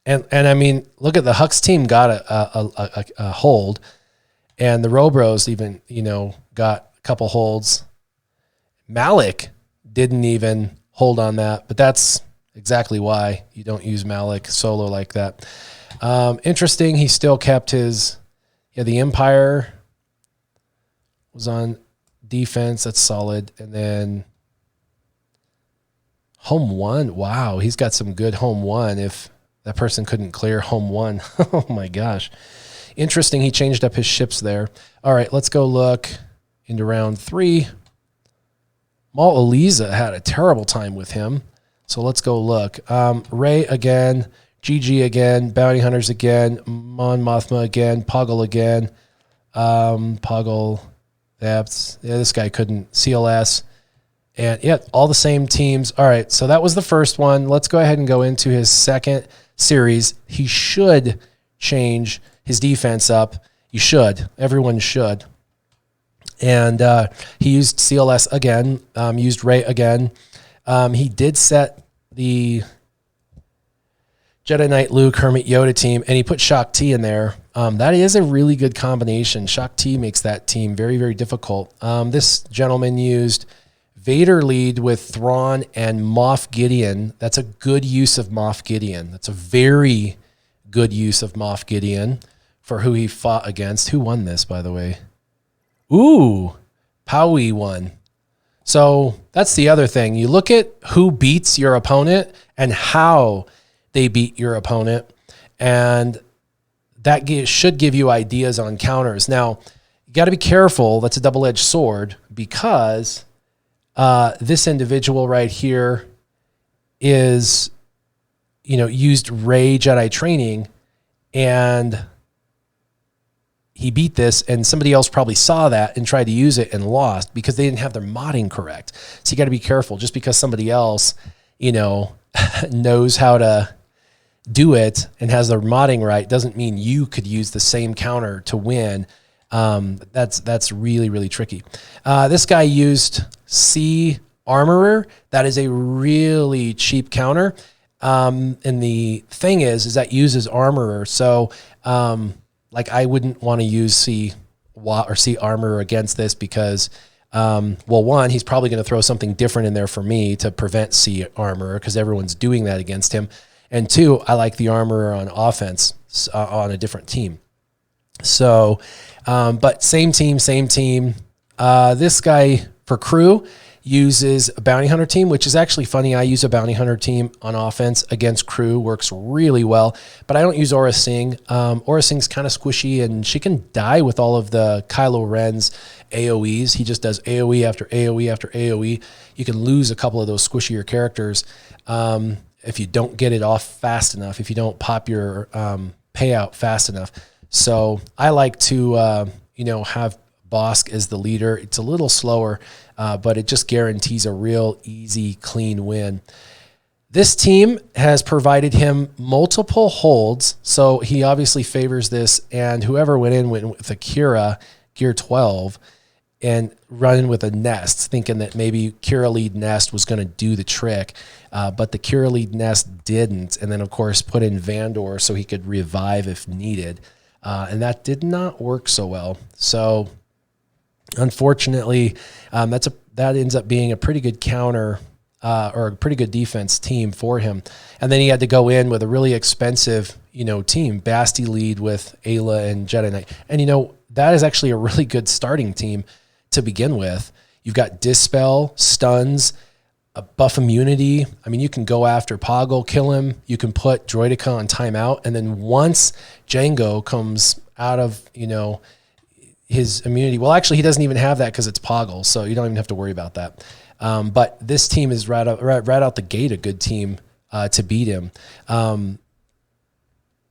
I mean, look at the Hux team got a hold. And the Robros even, got a couple holds. Malik didn't even hold on that. But that's exactly why you don't use Malik solo like that. Interesting. He still kept the Empire was on defense. That's solid. And then home one. Wow. He's got some good home one. If that person couldn't clear home one. Oh my gosh. Interesting. He changed up his ships there. All right. Let's go look into round 3. Mal Eliza had a terrible time with him. So let's go look. Ray again. GG again, Bounty Hunters again, Mon Mothma again, Poggle again, Poggle, this guy couldn't, CLS, and all the same teams. All right, so that was the first one. Let's go ahead and go into his second series. He should change his defense up. You should. Everyone should. And he used CLS again, used Ray again. He did set the Jedi Knight Luke Hermit Yoda team, and he put Shaak Ti in there. That is a really good combination. Shaak Ti makes that team very, very difficult. This gentleman used Vader lead with Thrawn and Moff Gideon. That's a good use of Moff Gideon. That's a very good use of Moff Gideon for who he fought against. Who won this, by the way? Ooh, Powie won. So that's the other thing. You look at who beats your opponent and how they beat your opponent, and that should give you ideas on counters. Now, you got to be careful. That's a double-edged sword because this individual right here is, used Rey Jedi training, and he beat this, and somebody else probably saw that and tried to use it and lost because they didn't have their modding correct. So you got to be careful. Just because somebody else, knows how to do it and has their modding right doesn't mean you could use the same counter to win. That's really, really tricky. This guy used C Armorer. That is a really cheap counter. And the thing is that uses Armorer. So, I wouldn't want to use C Armorer against this because, one, he's probably going to throw something different in there for me to prevent C Armorer because everyone's doing that against him. And 2, I like the Armorer on offense on a different team. So, but same team. This guy for crew uses a Bounty Hunter team, which is actually funny. I use a Bounty Hunter team on offense against crew. Works really well. But I don't use Aura Singh. Aura Singh's kind of squishy, and she can die with all of the Kylo Ren's AoEs. He just does AoE after AoE after AoE. You can lose a couple of those squishier characters if you don't get it off fast enough, if you don't pop your payout fast enough. So I like to, have Bosk as the leader. It's a little slower, but it just guarantees a real easy, clean win. This team has provided him multiple holds, so he obviously favors this, and whoever went with Akira, Gear 12, and running with a Nest, thinking that maybe Kira Lead Nest was going to do the trick, but the Kira Lead Nest didn't, and then, of course, put in Vandor so he could revive if needed, and that did not work so well. So, unfortunately, that ends up being a pretty good counter or a pretty good defense team for him. And then he had to go in with a really expensive, team, Basti lead with Ayla and Jedi Knight. And, that is actually a really good starting team to begin with. You've got Dispel, Stuns, a buff immunity. I mean, you can go after Poggle, kill him. You can put Droidica on timeout. And then once Django comes out of, his immunity, well, actually, he doesn't even have that because it's Poggle, so you don't even have to worry about that. But this team is right out the gate a good team to beat him.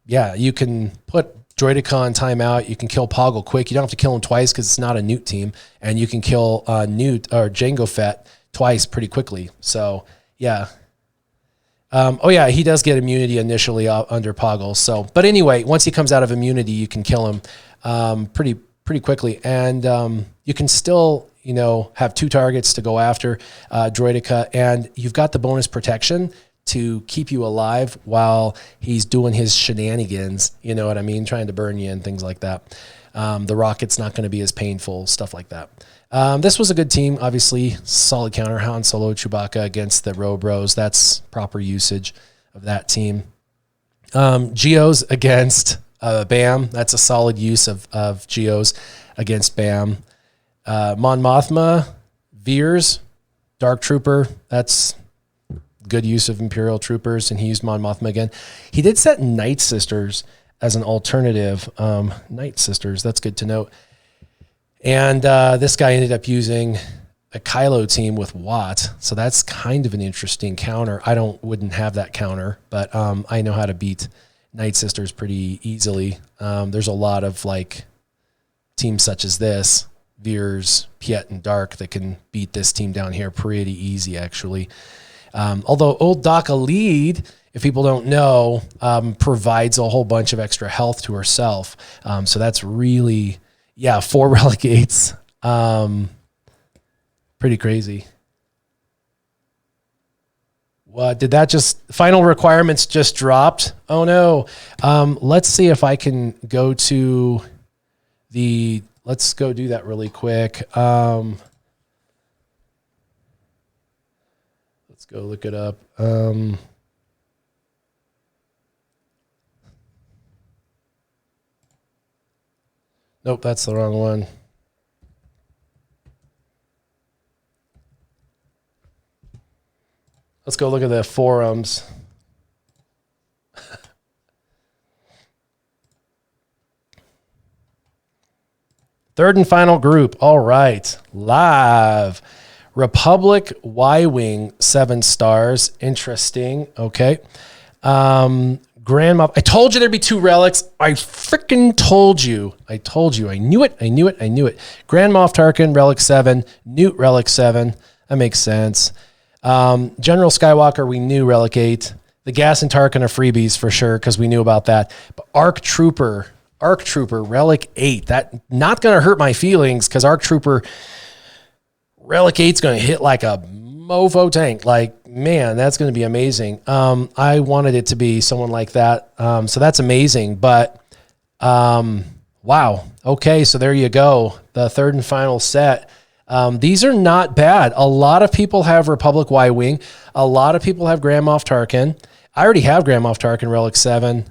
You can put Droidica on timeout. You can kill Poggle quick. You don't have to kill him twice because it's not a Newt team. And you can kill Newt or Jango Fett twice pretty quickly. So, yeah. He does get immunity initially under Poggle. So, but anyway, once he comes out of immunity, you can kill him pretty quickly. And you can still, have 2 targets to go after Droidica. And you've got the bonus protection to keep you alive while he's doing his shenanigans, you know what I mean? Trying to burn you and things like that. The rocket's not going to be as painful, stuff like that. This was a good team, obviously. Solid counter, Han Solo, Chewbacca against the Robros. That's proper usage of that team. Geos against Bam. That's a solid use of Geos against Bam. Mon Mothma, Veers, Dark Trooper. That's good use of Imperial troopers, and he used Mon Mothma again. He did set Night Sisters as an alternative. Night Sisters, that's good to note. And this guy ended up using a Kylo team with Watt, so that's kind of an interesting counter. I wouldn't have that counter, but I know how to beat Night Sisters pretty easily. There's a lot of teams such as this, Veers, Piet, and Dark, that can beat this team down here pretty easy, actually. Although old Doc Lead, if people don't know, provides a whole bunch of extra health to herself. So that's really, 4 Relegates. Pretty crazy. What did that final requirements just dropped? Oh no. Let's see if I can go to let's go do that really quick. Let's go look it up. Nope, that's the wrong one. Let's go look at the forums. Third and final group. All right. Live. Republic Y-Wing, 7 stars. Interesting. Okay. Grandma. I told you there'd be 2 relics. I freaking told you. I knew it. Grand Moff Tarkin, Relic 7. Newt, Relic 7. That makes sense. General Skywalker, we knew, Relic 8. The Gas and Tarkin are freebies for sure because we knew about that. But ARC Trooper, Relic 8. That not going to hurt my feelings because ARC Trooper Relic 8's going to hit like a mofo tank. Man, that's going to be amazing. I wanted it to be someone like that. So that's amazing. But wow. Okay, so there you go. The third and final set. These are not bad. A lot of people have Republic Y-Wing. A lot of people have Grand Moff Tarkin. I already have Grand Moff Tarkin, Relic 7.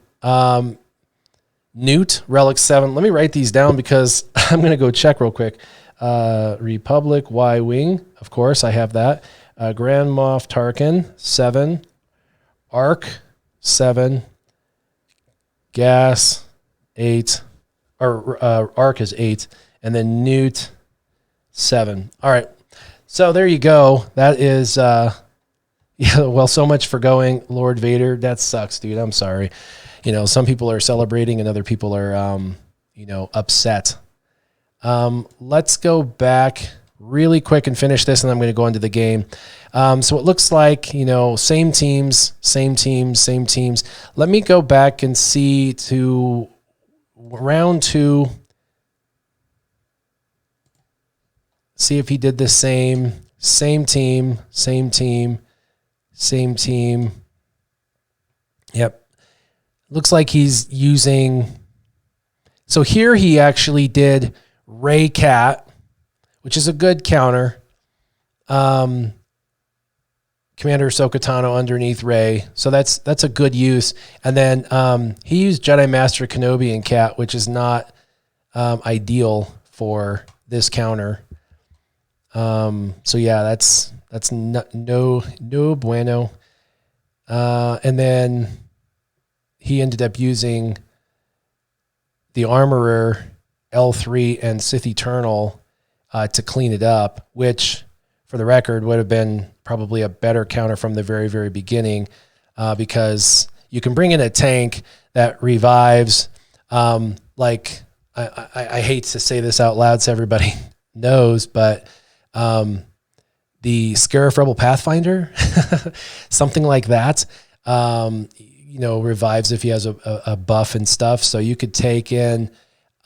Newt, Relic 7. Let me write these down because I'm going to go check real quick. Republic Y-Wing, of course, I have that. Grand Moff Tarkin, 7. Arc, 7. Gas, 8. Or Arc is 8. And then Newt, 7. All right. So there you go. That is, so much for going Lord Vader. That sucks, dude. I'm sorry. Some people are celebrating and other people are, upset. Let's go back really quick and finish this, and I'm going to go into the game. So it looks like, same teams. Let me go back and see to round 2. See if he did the same team. Yep. Looks like he's using. So here he actually did Ray Cat, which is a good counter. Commander Ahsoka Tano underneath Ray. So that's a good use. And then he used Jedi Master Kenobi and Cat, which is not ideal for this counter. So yeah, that's no bueno. And then he ended up using the Armorer L3 and Sith Eternal to clean it up, which for the record would have been probably a better counter from the very, very beginning, because you can bring in a tank that revives. Like I hate to say this out loud so everybody knows, but the Scarif Rebel Pathfinder, something like that, revives if he has a buff and stuff. So you could take in,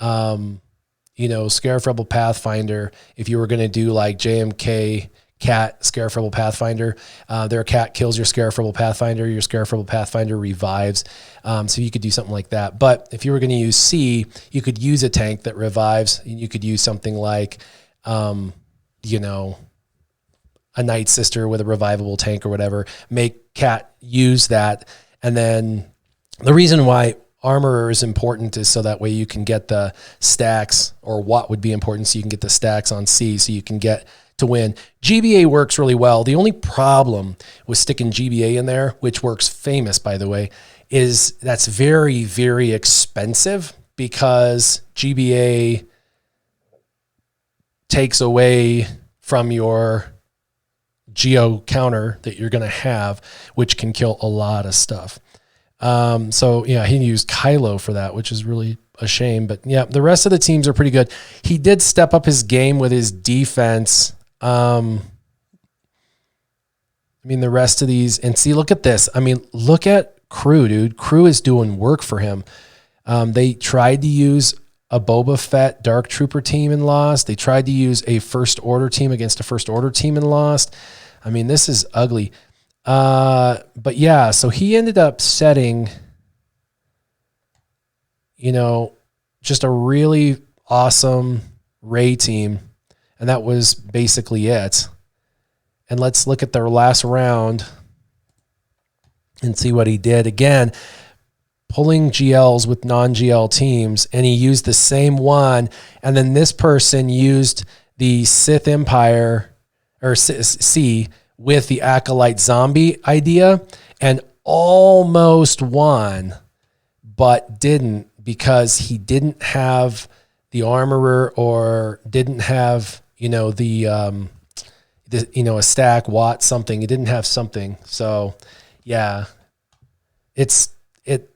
Scarif Rebel Pathfinder if you were going to do like JMK Cat Scarif Rebel Pathfinder. Their cat kills your Scarif Rebel Pathfinder. Your Scarif Rebel Pathfinder revives. So you could do something like that. But if you were going to use C, you could use a tank that revives. You could use something like, a Night Sister with a revivable tank or whatever. Make Cat use that. And then the reason why Armorer is important is so that way you can get the stacks, or what would be important, so you can get the stacks on C so you can get to win. GBA works really well. The only problem with sticking GBA in there, which works famous, by the way, is that's very, very expensive, because GBA takes away from your geo counter that you're going to have, which can kill a lot of stuff. So yeah, he used Kylo for that, which is really a shame. But yeah, the rest of the teams are pretty good. He did step up his game with his defense. The rest of these, and see, look at this. Look at Crew, dude. Crew is doing work for him. They tried to use a Boba Fett Dark Trooper team and lost. They tried to use a First Order team against a First Order team and lost. This is ugly. But yeah, so he ended up setting, just a really awesome Rey team. And that was basically it. And let's look at their last round and see what he did. Again, pulling GLs with non-GL teams, and he used the same one. And then this person used the Sith Empire, or C, with the Acolyte Zombie idea, and almost won, but didn't, because he didn't have the Armorer, or didn't have, a stack, Watt, something. He didn't have something. So yeah, it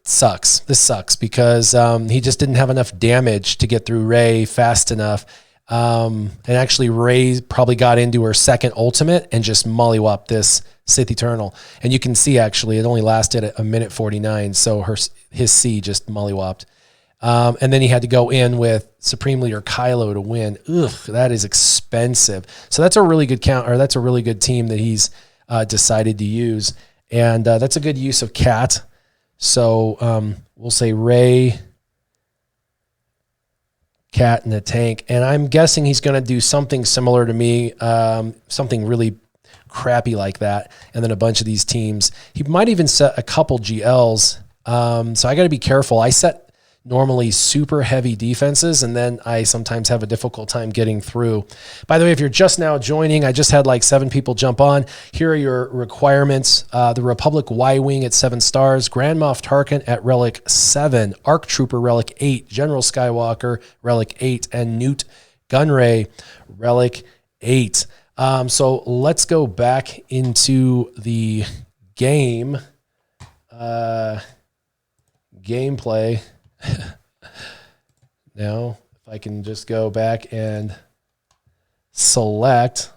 sucks. This sucks, because he just didn't have enough damage to get through Rey fast enough. And actually Rey probably got into her second ultimate and just mollywopped this Sith Eternal. And you can see, actually, it only lasted a minute 49. So his C just mollywopped. And then he had to go in with Supreme Leader Kylo to win. Ugh, that is expensive. So that's a really good that's a really good team that he's decided to use. And that's a good use of Cat. So we'll say Rey, Cat, and a tank. And I'm guessing he's going to do something similar to me, something really crappy like that. And then a bunch of these teams. He might even set a couple GLs. So I got to be careful. I set normally super heavy defenses, and then I sometimes have a difficult time getting through. By the way, if you're just now joining, I just had like 7 people jump on. Here are your requirements. The Republic Y-Wing at 7 stars, Grand Moff Tarkin at Relic 7, ARC Trooper Relic 8, General Skywalker Relic 8, and Newt Gunray Relic 8. So let's go back into the game. Gameplay. Now, if I can just go back and select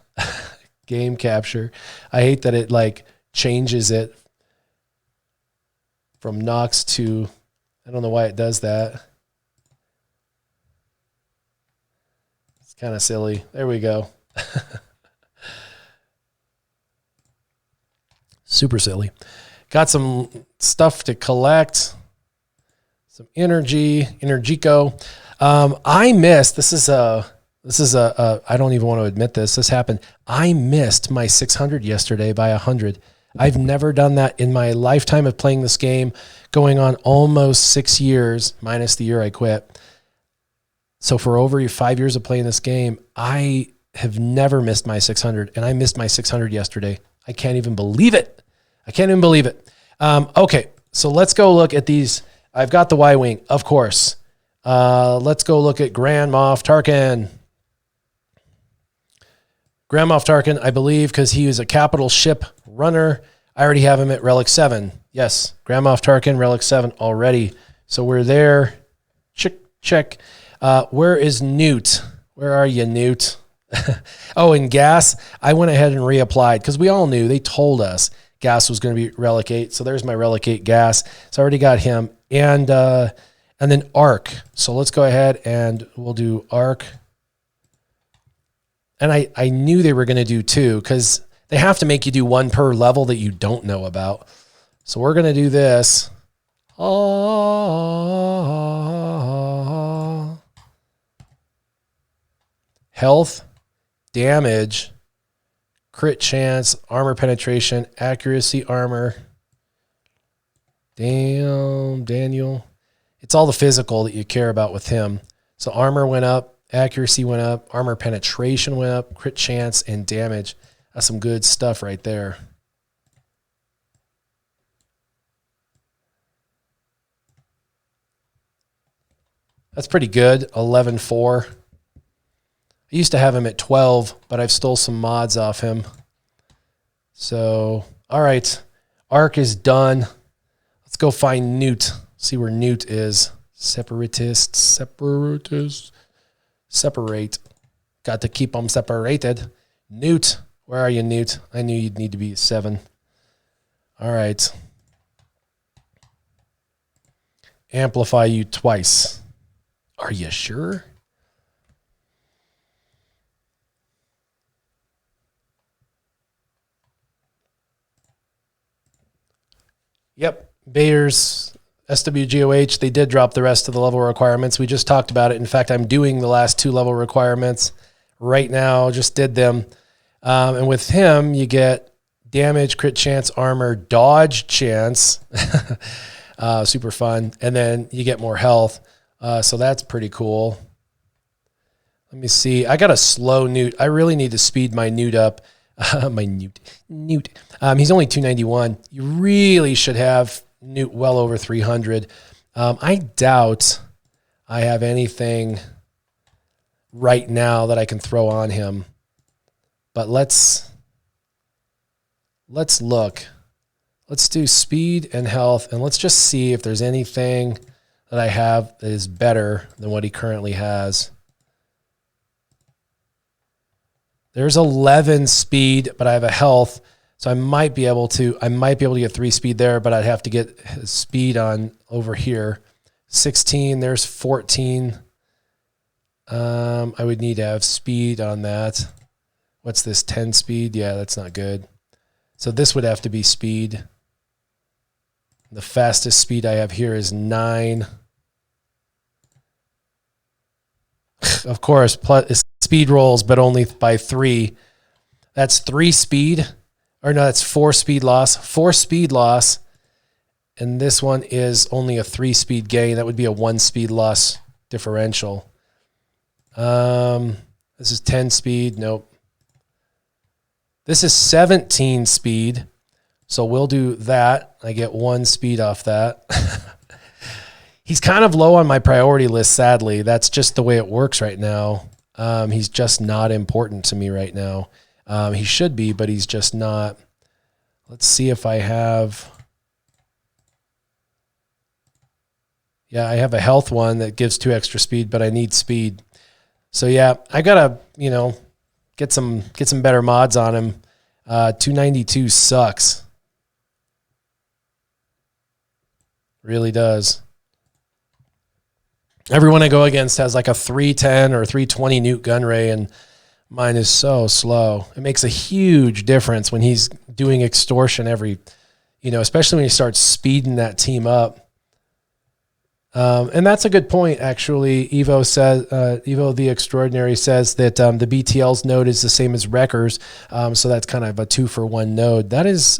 game capture. I hate that it like changes it from Nox to, I don't know why it does that. It's kind of silly. There we go. Super silly. Got some stuff to collect. Some Energico. I missed, this is a, I don't even want to admit this. This happened. I missed my 600 yesterday by 100. I've never done that in my lifetime of playing this game, going on almost 6 years, minus the year I quit. So for over 5 years of playing this game, I have never missed my 600, and I missed my 600 yesterday. I can't even believe it. I can't even believe it. Okay, so let's go look at these. I've got the Y-Wing, of course. Let's go look at Grand Moff Tarkin. Grand Moff Tarkin, I believe, because he is a capital ship runner. I already have him at Relic 7. Yes, Grand Moff Tarkin, Relic 7 already. So we're there. Check. Where is Newt? Where are you, Newt? Oh, and gas, I went ahead and reapplied because we all knew, they told us gas was going to be Relic 8. So there's my Relic 8 gas. So I already got him. And then Arc. So let's go ahead and we'll do Arc. And I knew they were going to do 2 because they have to make you do 1 per level that you don't know about. So we're going to do this. Health, damage, crit chance, armor penetration, accuracy, armor. Damn, Daniel. It's all the physical that you care about with him. So armor went up, accuracy went up, armor penetration went up, crit chance, and damage. That's some good stuff right there. That's pretty good, 11.4. I used to have him at 12, but I've stole some mods off him. So, all right. Arc is done. Let's go find Newt. See where Newt is. Separate. Got to keep them separated. Newt. Where are you, Newt? I knew you'd need to be 7. All right. Amplify you twice. Are you sure? Yep, Vader's SWGOH, they did drop the rest of the level requirements. We just talked about it. In fact, I'm doing the last 2 level requirements right now, just did them. And with him, you get damage, crit chance, armor, dodge chance. Super fun. And then you get more health. So that's pretty cool. Let me see. I got a slow Newt. I really need to speed my Newt up. My Newt. He's only 291. You really should have Newt well over 300. I doubt I have anything right now that I can throw on him. But let's look. Let's do speed and health, and let's just see if there's anything that I have that is better than what he currently has. There's 11 speed, but I have a health, so I might be able to get 3 speed there, but I'd have to get speed on over here. 16, there's 14. I would need to have speed on that. What's this, 10 speed? Yeah, that's not good. So this would have to be speed. The fastest speed I have here is 9. Of course, plus speed rolls, but only by 3. That's 3 speed. Or no, that's 4 speed loss. 4 speed loss. And this one is only a 3 speed gain. That would be a 1 speed loss differential. This is 10 speed. Nope. This is 17 speed. So we'll do that. I get 1 speed off that. He's kind of low on my priority list, sadly. That's just the way it works right now. He's just not important to me right now. He should be, but he's just not. Let's see if I have... Yeah, I have a health one that gives 2 extra speed, but I need speed. So yeah, I gotta, get some better mods on him. 292 sucks. Really does. Everyone I go against has like a 310 or 320 Newt gun ray, and mine is so slow. It makes a huge difference when he's doing extortion especially when he starts speeding that team up. And that's a good point, actually. Evo the Extraordinary says that the BTL's node is the same as Wrecker's, so that's kind of a 2-for-1 node. That is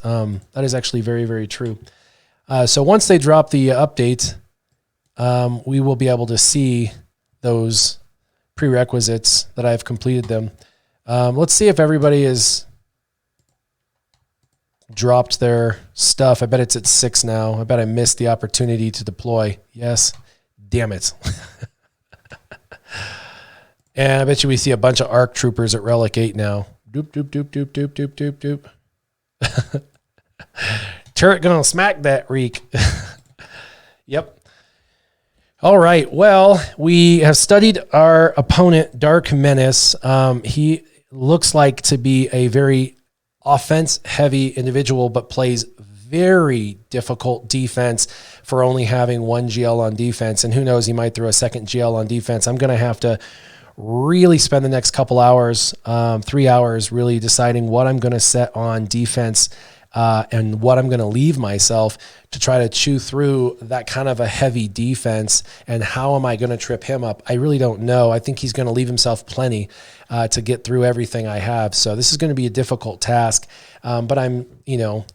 actually very, very true. So once they drop the update, we will be able to see those prerequisites that I've completed them. Let's see if everybody has dropped their stuff. I bet it's at 6 now. I bet I missed the opportunity to deploy. Yes. Damn it. And I bet you we see a bunch of ARC troopers at Relic 8 now. Doop, doop, doop, doop, doop, doop, doop, doop. Turret gonna smack that reek. Yep. All right. Well, we have studied our opponent, Dark Menace. He looks like to be a very offense-heavy individual, but plays very difficult defense for only having one GL on defense. And who knows, he might throw a second GL on defense. I'm going to have to really spend the next couple hours, 3 hours, really deciding what I'm going to set on defense and what I'm going to leave myself to try to chew through that kind of a heavy defense. And how am I going to trip him up? I really don't know. I think he's going to leave himself plenty to get through everything I have. So this is going to be a difficult task, but I'm,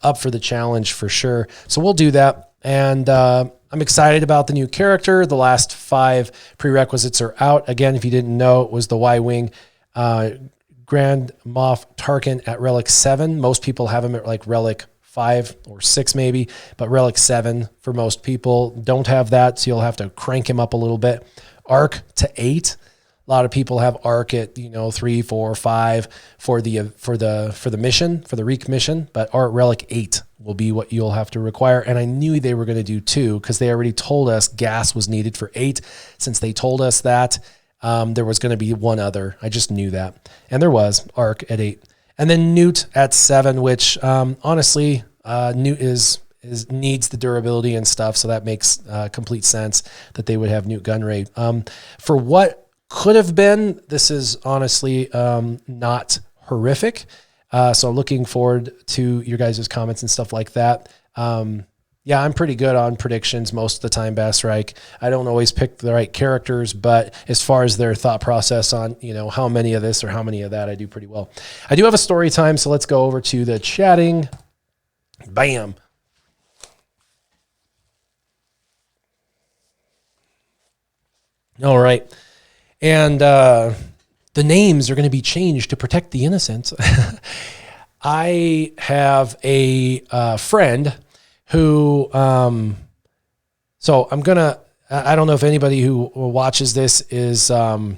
up for the challenge for sure. So we'll do that. And I'm excited about the new character. The last 5 prerequisites are out. Again, if you didn't know, it was the Y-Wing Grand Moff Tarkin at Relic 7. Most people have him at like Relic 5 or 6 maybe, but Relic 7 for most people don't have that, so you'll have to crank him up a little bit. ARC to 8. A lot of people have ARC at 3, 4, 5 for the mission, for the Reek mission, but ARC Relic 8 will be what you'll have to require. And I knew they were going to do 2 because they already told us gas was needed for 8. Since they told us that, there was going to be one other. I just knew that. And there was ARC at 8. And then Newt at 7, which honestly, Newt needs the durability and stuff. So that makes complete sense that they would have Newt gun rate. For what could have been, this is honestly not horrific. So I'm looking forward to your guys' comments and stuff like that. Yeah, I'm pretty good on predictions most of the time, Bassreich. I don't always pick the right characters, but as far as their thought process on, how many of this or how many of that, I do pretty well. I do have a story time, so let's go over to the chatting. Bam. All right. And the names are going to be changed to protect the innocent. I have a friend who, so I don't know if anybody who watches this is, a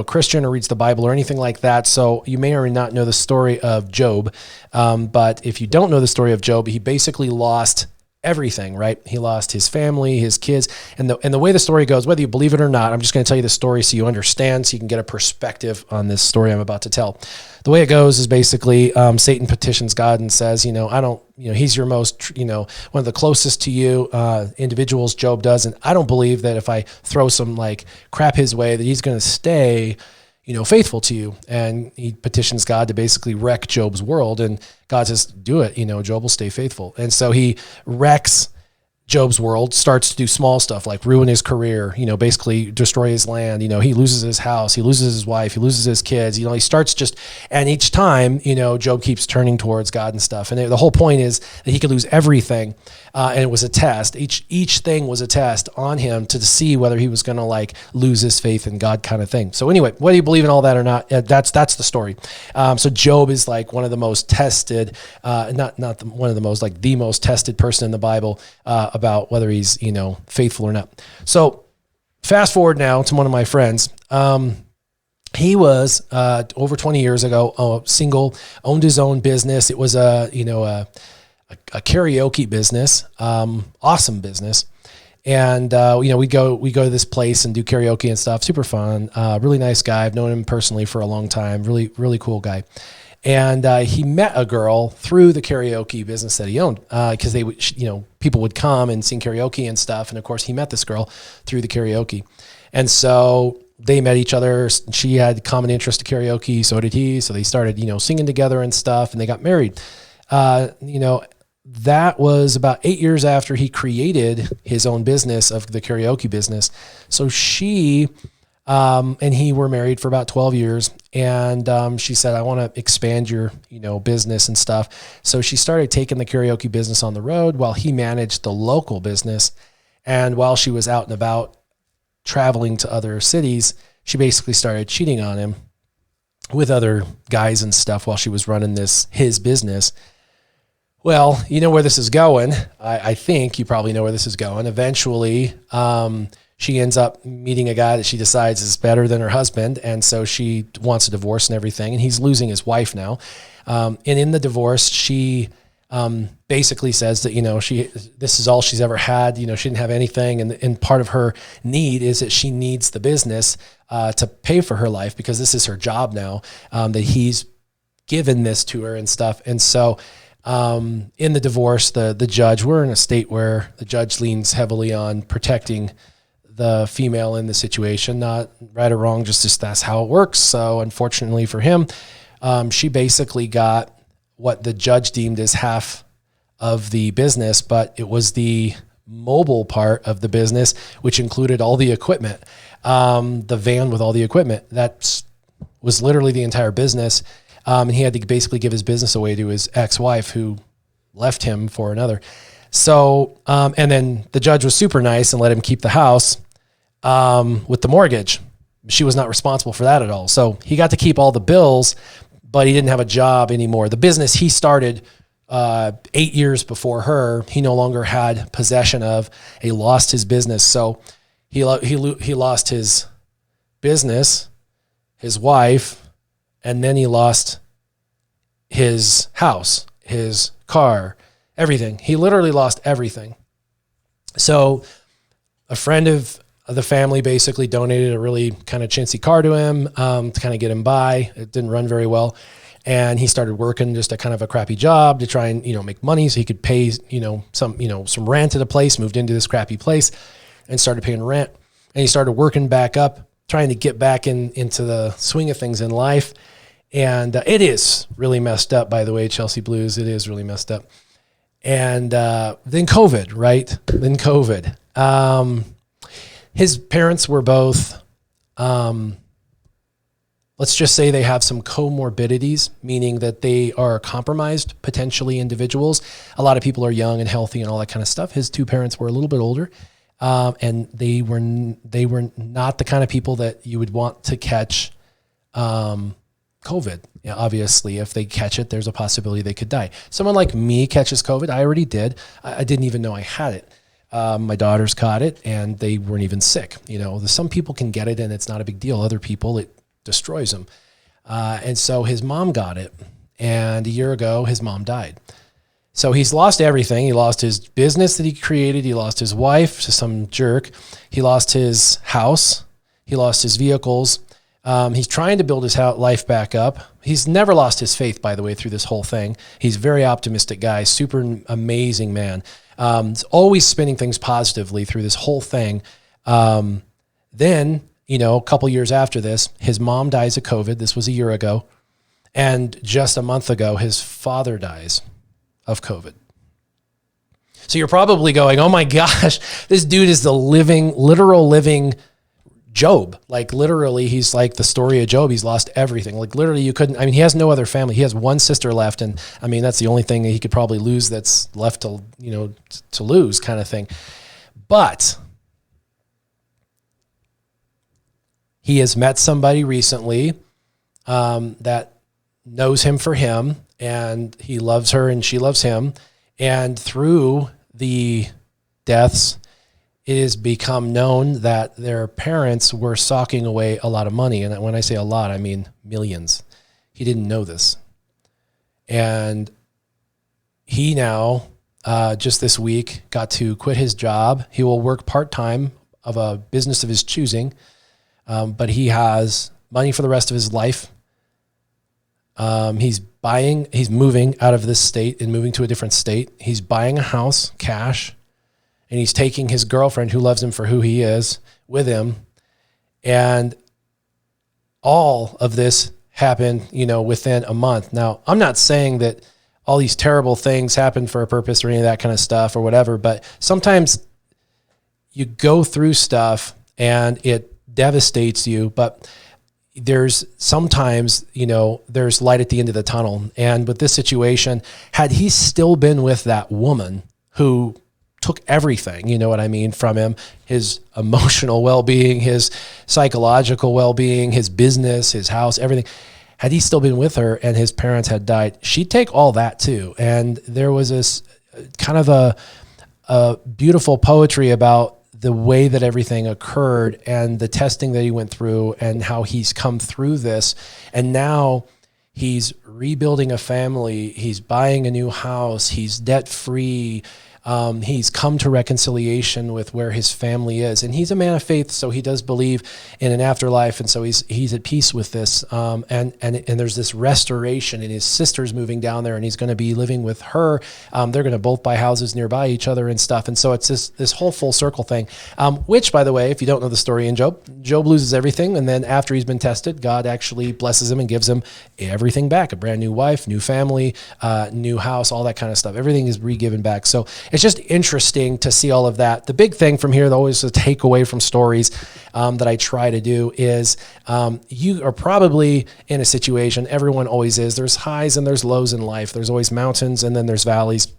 Christian or reads the Bible or anything like that. So you may or may not know the story of Job. But if you don't know the story of Job, he basically lost everything, right? He lost his family, his kids, and the way the story goes, whether you believe it or not, I'm just going to tell you the story so you understand, so you can get a perspective on this story I'm about to tell. The way it goes is basically Satan petitions God and says, he's your most, one of the closest to you individuals, Job does, and I don't believe that if I throw some crap his way that he's going to stay faithful to you. And he petitions God to basically wreck Job's world. And God says, do it, Job will stay faithful. And so he wrecks Job's world, starts to do small stuff like ruin his career, basically destroy his land. He loses his house, he loses his wife, he loses his kids. He starts and each time, Job keeps turning towards God and stuff. And the whole point is that he could lose everything. And it was a test. Each thing was a test on him to see whether he was going to lose his faith in God kind of thing. So anyway, whether you believe in all that or not, that's the story. So Job is one of the most tested, one of the most, the most tested person in the Bible, about whether he's, faithful or not. So fast forward now to one of my friends. He was, over 20 years ago, single, owned his own business. It was a karaoke business, awesome business. And, we go to this place and do karaoke and stuff. Super fun. Really nice guy. I've known him personally for a long time. Really, really cool guy. And he met a girl through the karaoke business that he owned, because they would, people would come and sing karaoke and stuff. And of course, he met this girl through the karaoke, and so they met each other. She had common interest to karaoke, so did he. So they started, singing together and stuff, and they got married. That was about 8 years after he created his own business of the karaoke business. So she and he were married for about 12 years. And she said, I want to expand your, business and stuff. So she started taking the karaoke business on the road while he managed the local business. And while she was out and about traveling to other cities, she basically started cheating on him. with other guys and stuff while she was running his business. Well, you know where this is going. I think you probably know where this is going. Eventually, she ends up meeting a guy that she decides is better than her husband. And so she wants a divorce and everything. And he's losing his wife now. And in the divorce, she basically says that, this is all she's ever had. She didn't have anything. And part of her need is that she needs the business to pay for her life, because this is her job now, that he's given this to her and stuff. And so in the divorce, the judge, we're in a state where the judge leans heavily on protecting the female in the situation, not right or wrong, just that's how it works. So unfortunately for him, she basically got what the judge deemed as half of the business, but it was the mobile part of the business, which included all the equipment, the van with all the equipment. That was literally the entire business. And he had to basically give his business away to his ex-wife, who left him for another. So, and then the judge was super nice and let him keep the house with the mortgage. She was not responsible for that at all. So he got to keep all the bills, but he didn't have a job anymore. The business he started 8 years before her, he no longer had possession of. He lost his business. So he lost his business, his wife, and then he lost his house, his car, everything. He literally lost everything. So a friend of the family basically donated a really kind of chintzy car to him to kind of get him by. It didn't run very well. And he started working just a kind of a crappy job to try and, make money so he could pay, some rent at a place, moved into this crappy place and started paying rent. And he started working back up, trying to get back into the swing of things in life. And it is really messed up, by the way, Chelsea Blues. It is really messed up. And then COVID, right? Then COVID. His parents were both, let's just say they have some comorbidities, meaning that they are compromised, potentially individuals. A lot of people are young and healthy and all that kind of stuff. His two parents were a little bit older, and they were not the kind of people that you would want to catch COVID. Yeah, obviously, if they catch it, there's a possibility they could die. Someone like me catches COVID. I already did. I didn't even know I had it. My daughters caught it and they weren't even sick. Some people can get it and it's not a big deal. Other people, it destroys them. And so his mom got it. And a year ago, his mom died. So he's lost everything. He lost his business that he created. He lost his wife to some jerk. He lost his house. He lost his vehicles. He's trying to build his life back up. He's never lost his faith, by the way, through this whole thing. He's a very optimistic guy, super amazing man. He's always spinning things positively through this whole thing. Then, a couple years after this, his mom dies of COVID. This was a year ago. And just a month ago, his father dies of COVID. So you're probably going, oh my gosh, this dude is the literal living Job. Like literally, he's like the story of Job. He's lost everything. Like literally he has no other family. He has one sister left. And that's the only thing that he could probably lose that's left to lose kind of thing. But he has met somebody recently that knows him for him, and he loves her and she loves him. And through the deaths, it has become known that their parents were socking away a lot of money. And when I say a lot, I mean millions. He didn't know this. And he now, just this week, got to quit his job. He will work part-time of a business of his choosing, but he has money for the rest of his life. He's moving out of this state and moving to a different state. He's buying a house, cash. And he's taking his girlfriend, who loves him for who he is, with him. And all of this happened, within a month. Now, I'm not saying that all these terrible things happen for a purpose or any of that kind of stuff or whatever, but sometimes you go through stuff and it devastates you, but there's sometimes, there's light at the end of the tunnel. And with this situation, had he still been with that woman who took everything, from him, his emotional well-being, his psychological well-being, his business, his house, everything. had he still been with her and his parents had died, she'd take all that too. And there was this kind of a beautiful poetry about the way that everything occurred and the testing that he went through and how he's come through this. And now he's rebuilding a family. He's buying a new house. He's debt free. He's come to reconciliation with where his family is, and he's a man of faith, so he does believe in an afterlife, and so he's at peace with this. And there's this restoration, and his sister's moving down there, and he's going to be living with her. They're going to both buy houses nearby each other and stuff, and so it's this whole full circle thing. Which, by the way, if you don't know the story in Job loses everything, and then after he's been tested, God actually blesses him and gives him everything back: a brand new wife, new family, new house, all that kind of stuff. Everything is re-given back. So it's just interesting to see all of that. The big thing from here, always a takeaway from stories that I try to do is you are probably in a situation, everyone always is. There's highs and there's lows in life. There's always mountains and then there's valleys.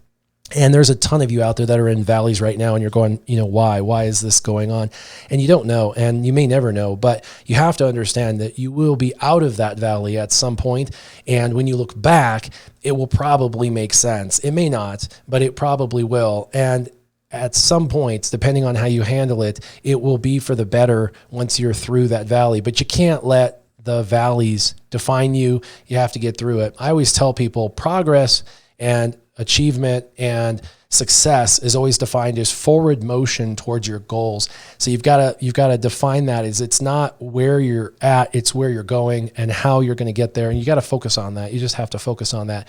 And there's a ton of you out there that are in valleys right now and you're going, why? Why is this going on? And you don't know, and you may never know, but you have to understand that you will be out of that valley at some point. And when you look back, it will probably make sense. It may not, but it probably will. And at some points, depending on how you handle it, it will be for the better once you're through that valley. But you can't let the valleys define you. You have to get through it. I always tell people progress and achievement and success is always defined as forward motion towards your goals. So you've got to define that as it's not where you're at, it's where you're going and how you're going to get there. And you got to focus on that. You just have to focus on that.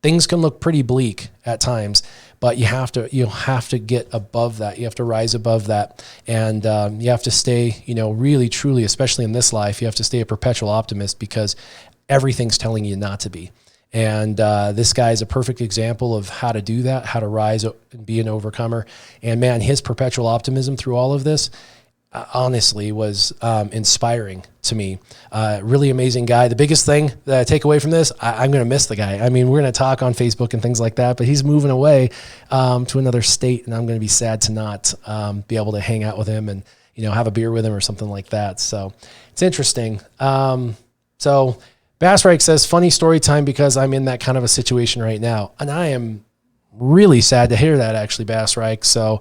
Things can look pretty bleak at times, but you have to get above that. You have to rise above that. And you have to stay, really, truly, especially in this life, you have to stay a perpetual optimist because everything's telling you not to be. And this guy is a perfect example of how to do that, how to rise and be an overcomer. And man, his perpetual optimism through all of this, honestly, was inspiring to me. Really amazing guy. The biggest thing that I take away from this, I'm going to miss the guy. I mean, we're going to talk on Facebook and things like that, but he's moving away to another state, and I'm going to be sad to not be able to hang out with him and have a beer with him or something like that. So it's interesting. So Bass Reich says, funny story time because I'm in that kind of a situation right now. And I am really sad to hear that, actually, Bass Reich. So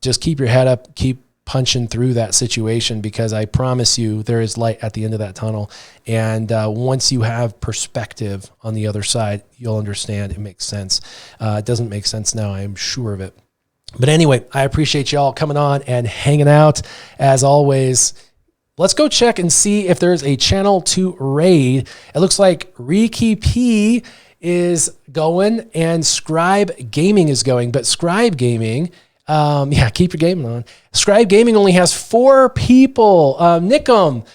just keep your head up, keep punching through that situation because I promise you there is light at the end of that tunnel. And once you have perspective on the other side, you'll understand it makes sense. It doesn't make sense now, I'm sure of it. But anyway, I appreciate y'all coming on and hanging out. As always, let's go check and see if there's a channel to raid. It looks like Riki P is going and Scribe Gaming is going, but Scribe Gaming, keep your gaming on. Scribe Gaming only has 4 people. Nicknum,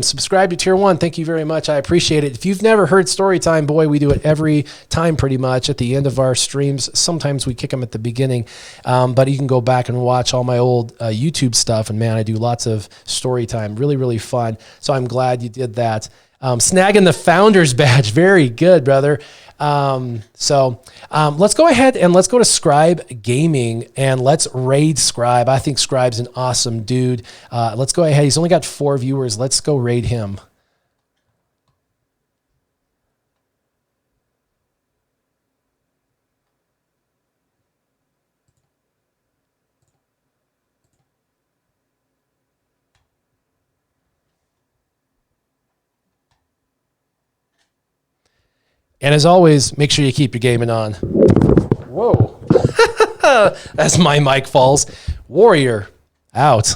subscribe to Tier 1. Thank you very much. I appreciate it. If you've never heard Storytime, boy, we do it every time pretty much at the end of our streams. Sometimes we kick them at the beginning, but you can go back and watch all my old YouTube stuff. And man, I do lots of Storytime. Really, really fun. So I'm glad you did that. Snagging the Founders Badge. Very good, brother. Let's go ahead and let's go to Scribe Gaming and let's raid Scribe. I think Scribe's an awesome dude. Let's go ahead. He's only got 4 viewers. Let's go raid him. And as always, make sure you keep your gaming on. Whoa. As my mic falls. Warrior, out.